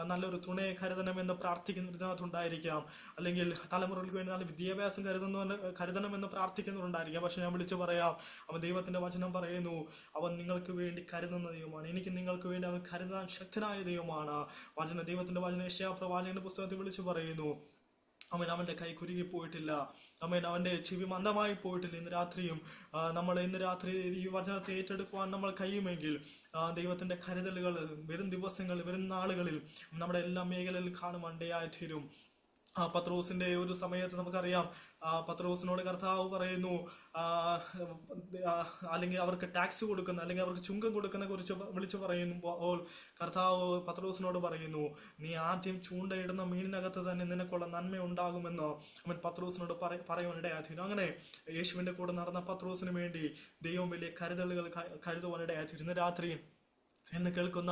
നല്ലൊരു തുണയെ കരുതണമെന്ന് പ്രാർത്ഥിക്കുന്നതിനകത്തുണ്ടായിരിക്കാം, അല്ലെങ്കിൽ തലമുറകൾക്ക് വേണ്ടി നല്ല വിദ്യാഭ്യാസം കരുതണമെന്ന് പ്രാർത്ഥിക്കുന്നവരുണ്ടായിരിക്കാം. പക്ഷെ ഞാൻ വിളിച്ചു പറയാം, ദൈവത്തിന്റെ വചനം പറയുന്നു, അവൻ നിങ്ങൾക്ക് വേണ്ടി കരുതുന്ന ദൈവമാണ്. എനിക്ക് നിങ്ങൾക്ക് വേണ്ടി അവൻ കരുതാൻ ശക്തനായ ദൈവമാണ്. ദൈവത്തിന്റെ വചനം യെശയ്യാ പ്രവാചകന്റെ പുസ്തകത്തിൽ വിളിച്ചു പറയുന്നു, അവന്റെ കൈ കുരുകി പോയിട്ടില്ല, അവന്റെ ചെവി മന്ദമായി പോയിട്ടില്ല. ഇന്ന് രാത്രി ഈ വചനത്തെ ഏറ്റെടുക്കുവാൻ നമ്മൾ കഴിയുമെങ്കിൽ ദൈവത്തിന്റെ കരുതലുകൾ വരും ദിവസങ്ങളിൽ, വരും നാളുകളിൽ നമ്മുടെ എല്ലാ മേഖലകളിൽ കാണുവാനിടയായി തീരും. പത്രോസിന്റെ ഒരു സമയത്ത് നമുക്കറിയാം, പത്രോസിനോട് കർത്താവ് പറയുന്നു, അല്ലെങ്കിൽ അവർക്ക് ടാക്സ് കൊടുക്കുന്ന അല്ലെങ്കിൽ അവർക്ക് ചുങ്കം കൊടുക്കുന്ന കുറിച്ച് വിളിച്ചു പറയുമ്പോൾ കർത്താവ് പത്രോസിനോട് പറയുന്നു, നീ ആദ്യം ചൂണ്ടയിടുന്ന മീനിനകത്ത് തന്നെ നിനക്കുള്ള നന്മ ഉണ്ടാകുമെന്ന് പത്രോസിനോട് പറയുവാനിടയായിത്തീരും. അങ്ങനെ യേശുവിന്റെ കൂടെ നടന്ന പത്രോസിന് വേണ്ടി ദൈവം വലിയ കരുതലുകൾ കരുതുവാനിടയായിത്തീരും. ഇന്ന് രാത്രി എന്ന് കേൾക്കുന്ന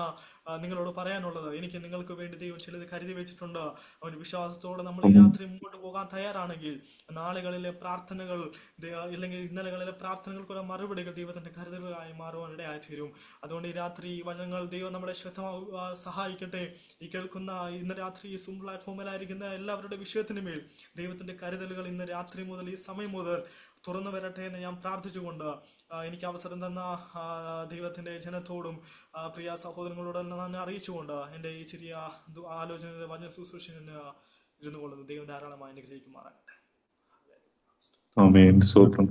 നിങ്ങളോട് പറയാനുള്ളത്, എനിക്ക് നിങ്ങൾക്ക് വേണ്ടി ദൈവം ചിലത് കരുതി വെച്ചിട്ടുണ്ട്. വിശ്വാസത്തോടെ നമ്മൾ ഈ രാത്രി മുമ്പോട്ട് പോകാൻ തയ്യാറാണെങ്കിൽ നാളുകളിലെ പ്രാർത്ഥനകൾ ഇല്ലെങ്കിൽ ഇന്നലകളിലെ പ്രാർത്ഥനകൾക്കുള്ള മറുപടികൾ ദൈവത്തിന്റെ കരുതലുകളായി മാറുവാനിടയായി തീരും. അതുകൊണ്ട് ഈ രാത്രി ഈ വചനങ്ങൾ ദൈവം നമ്മളെ സഹായിക്കട്ടെ. ഈ കേൾക്കുന്ന ഇന്ന് രാത്രി ഈ സൂം പ്ലാറ്റ്ഫോമിലായിരിക്കുന്ന എല്ലാവരുടെ വിഷയത്തിന് മേൽ ദൈവത്തിന്റെ കരുതലുകൾ ഇന്ന് രാത്രി മുതൽ ഈ സമയം മുതൽ തുറന്നു വരട്ടെ എന്ന് ഞാൻ പ്രാർത്ഥിച്ചുകൊണ്ട് എനിക്ക് അവസരം തന്ന ദൈവത്തിന്റെ ജനത്തോടും പ്രിയ സഹോദരങ്ങളോടെല്ലാം നന്ദി അറിയിച്ചുകൊണ്ട് എൻ്റെ ഈ ചെറിയ ആലോചന വചന ശുശ്രൂഷന് ഇരുന്നു കൊള്ളുന്നു. ദൈവം ധാരാളമായി അനുഗ്രഹിക്കുമാറാകട്ടെ. ആമേൻ. സ്തോത്രം.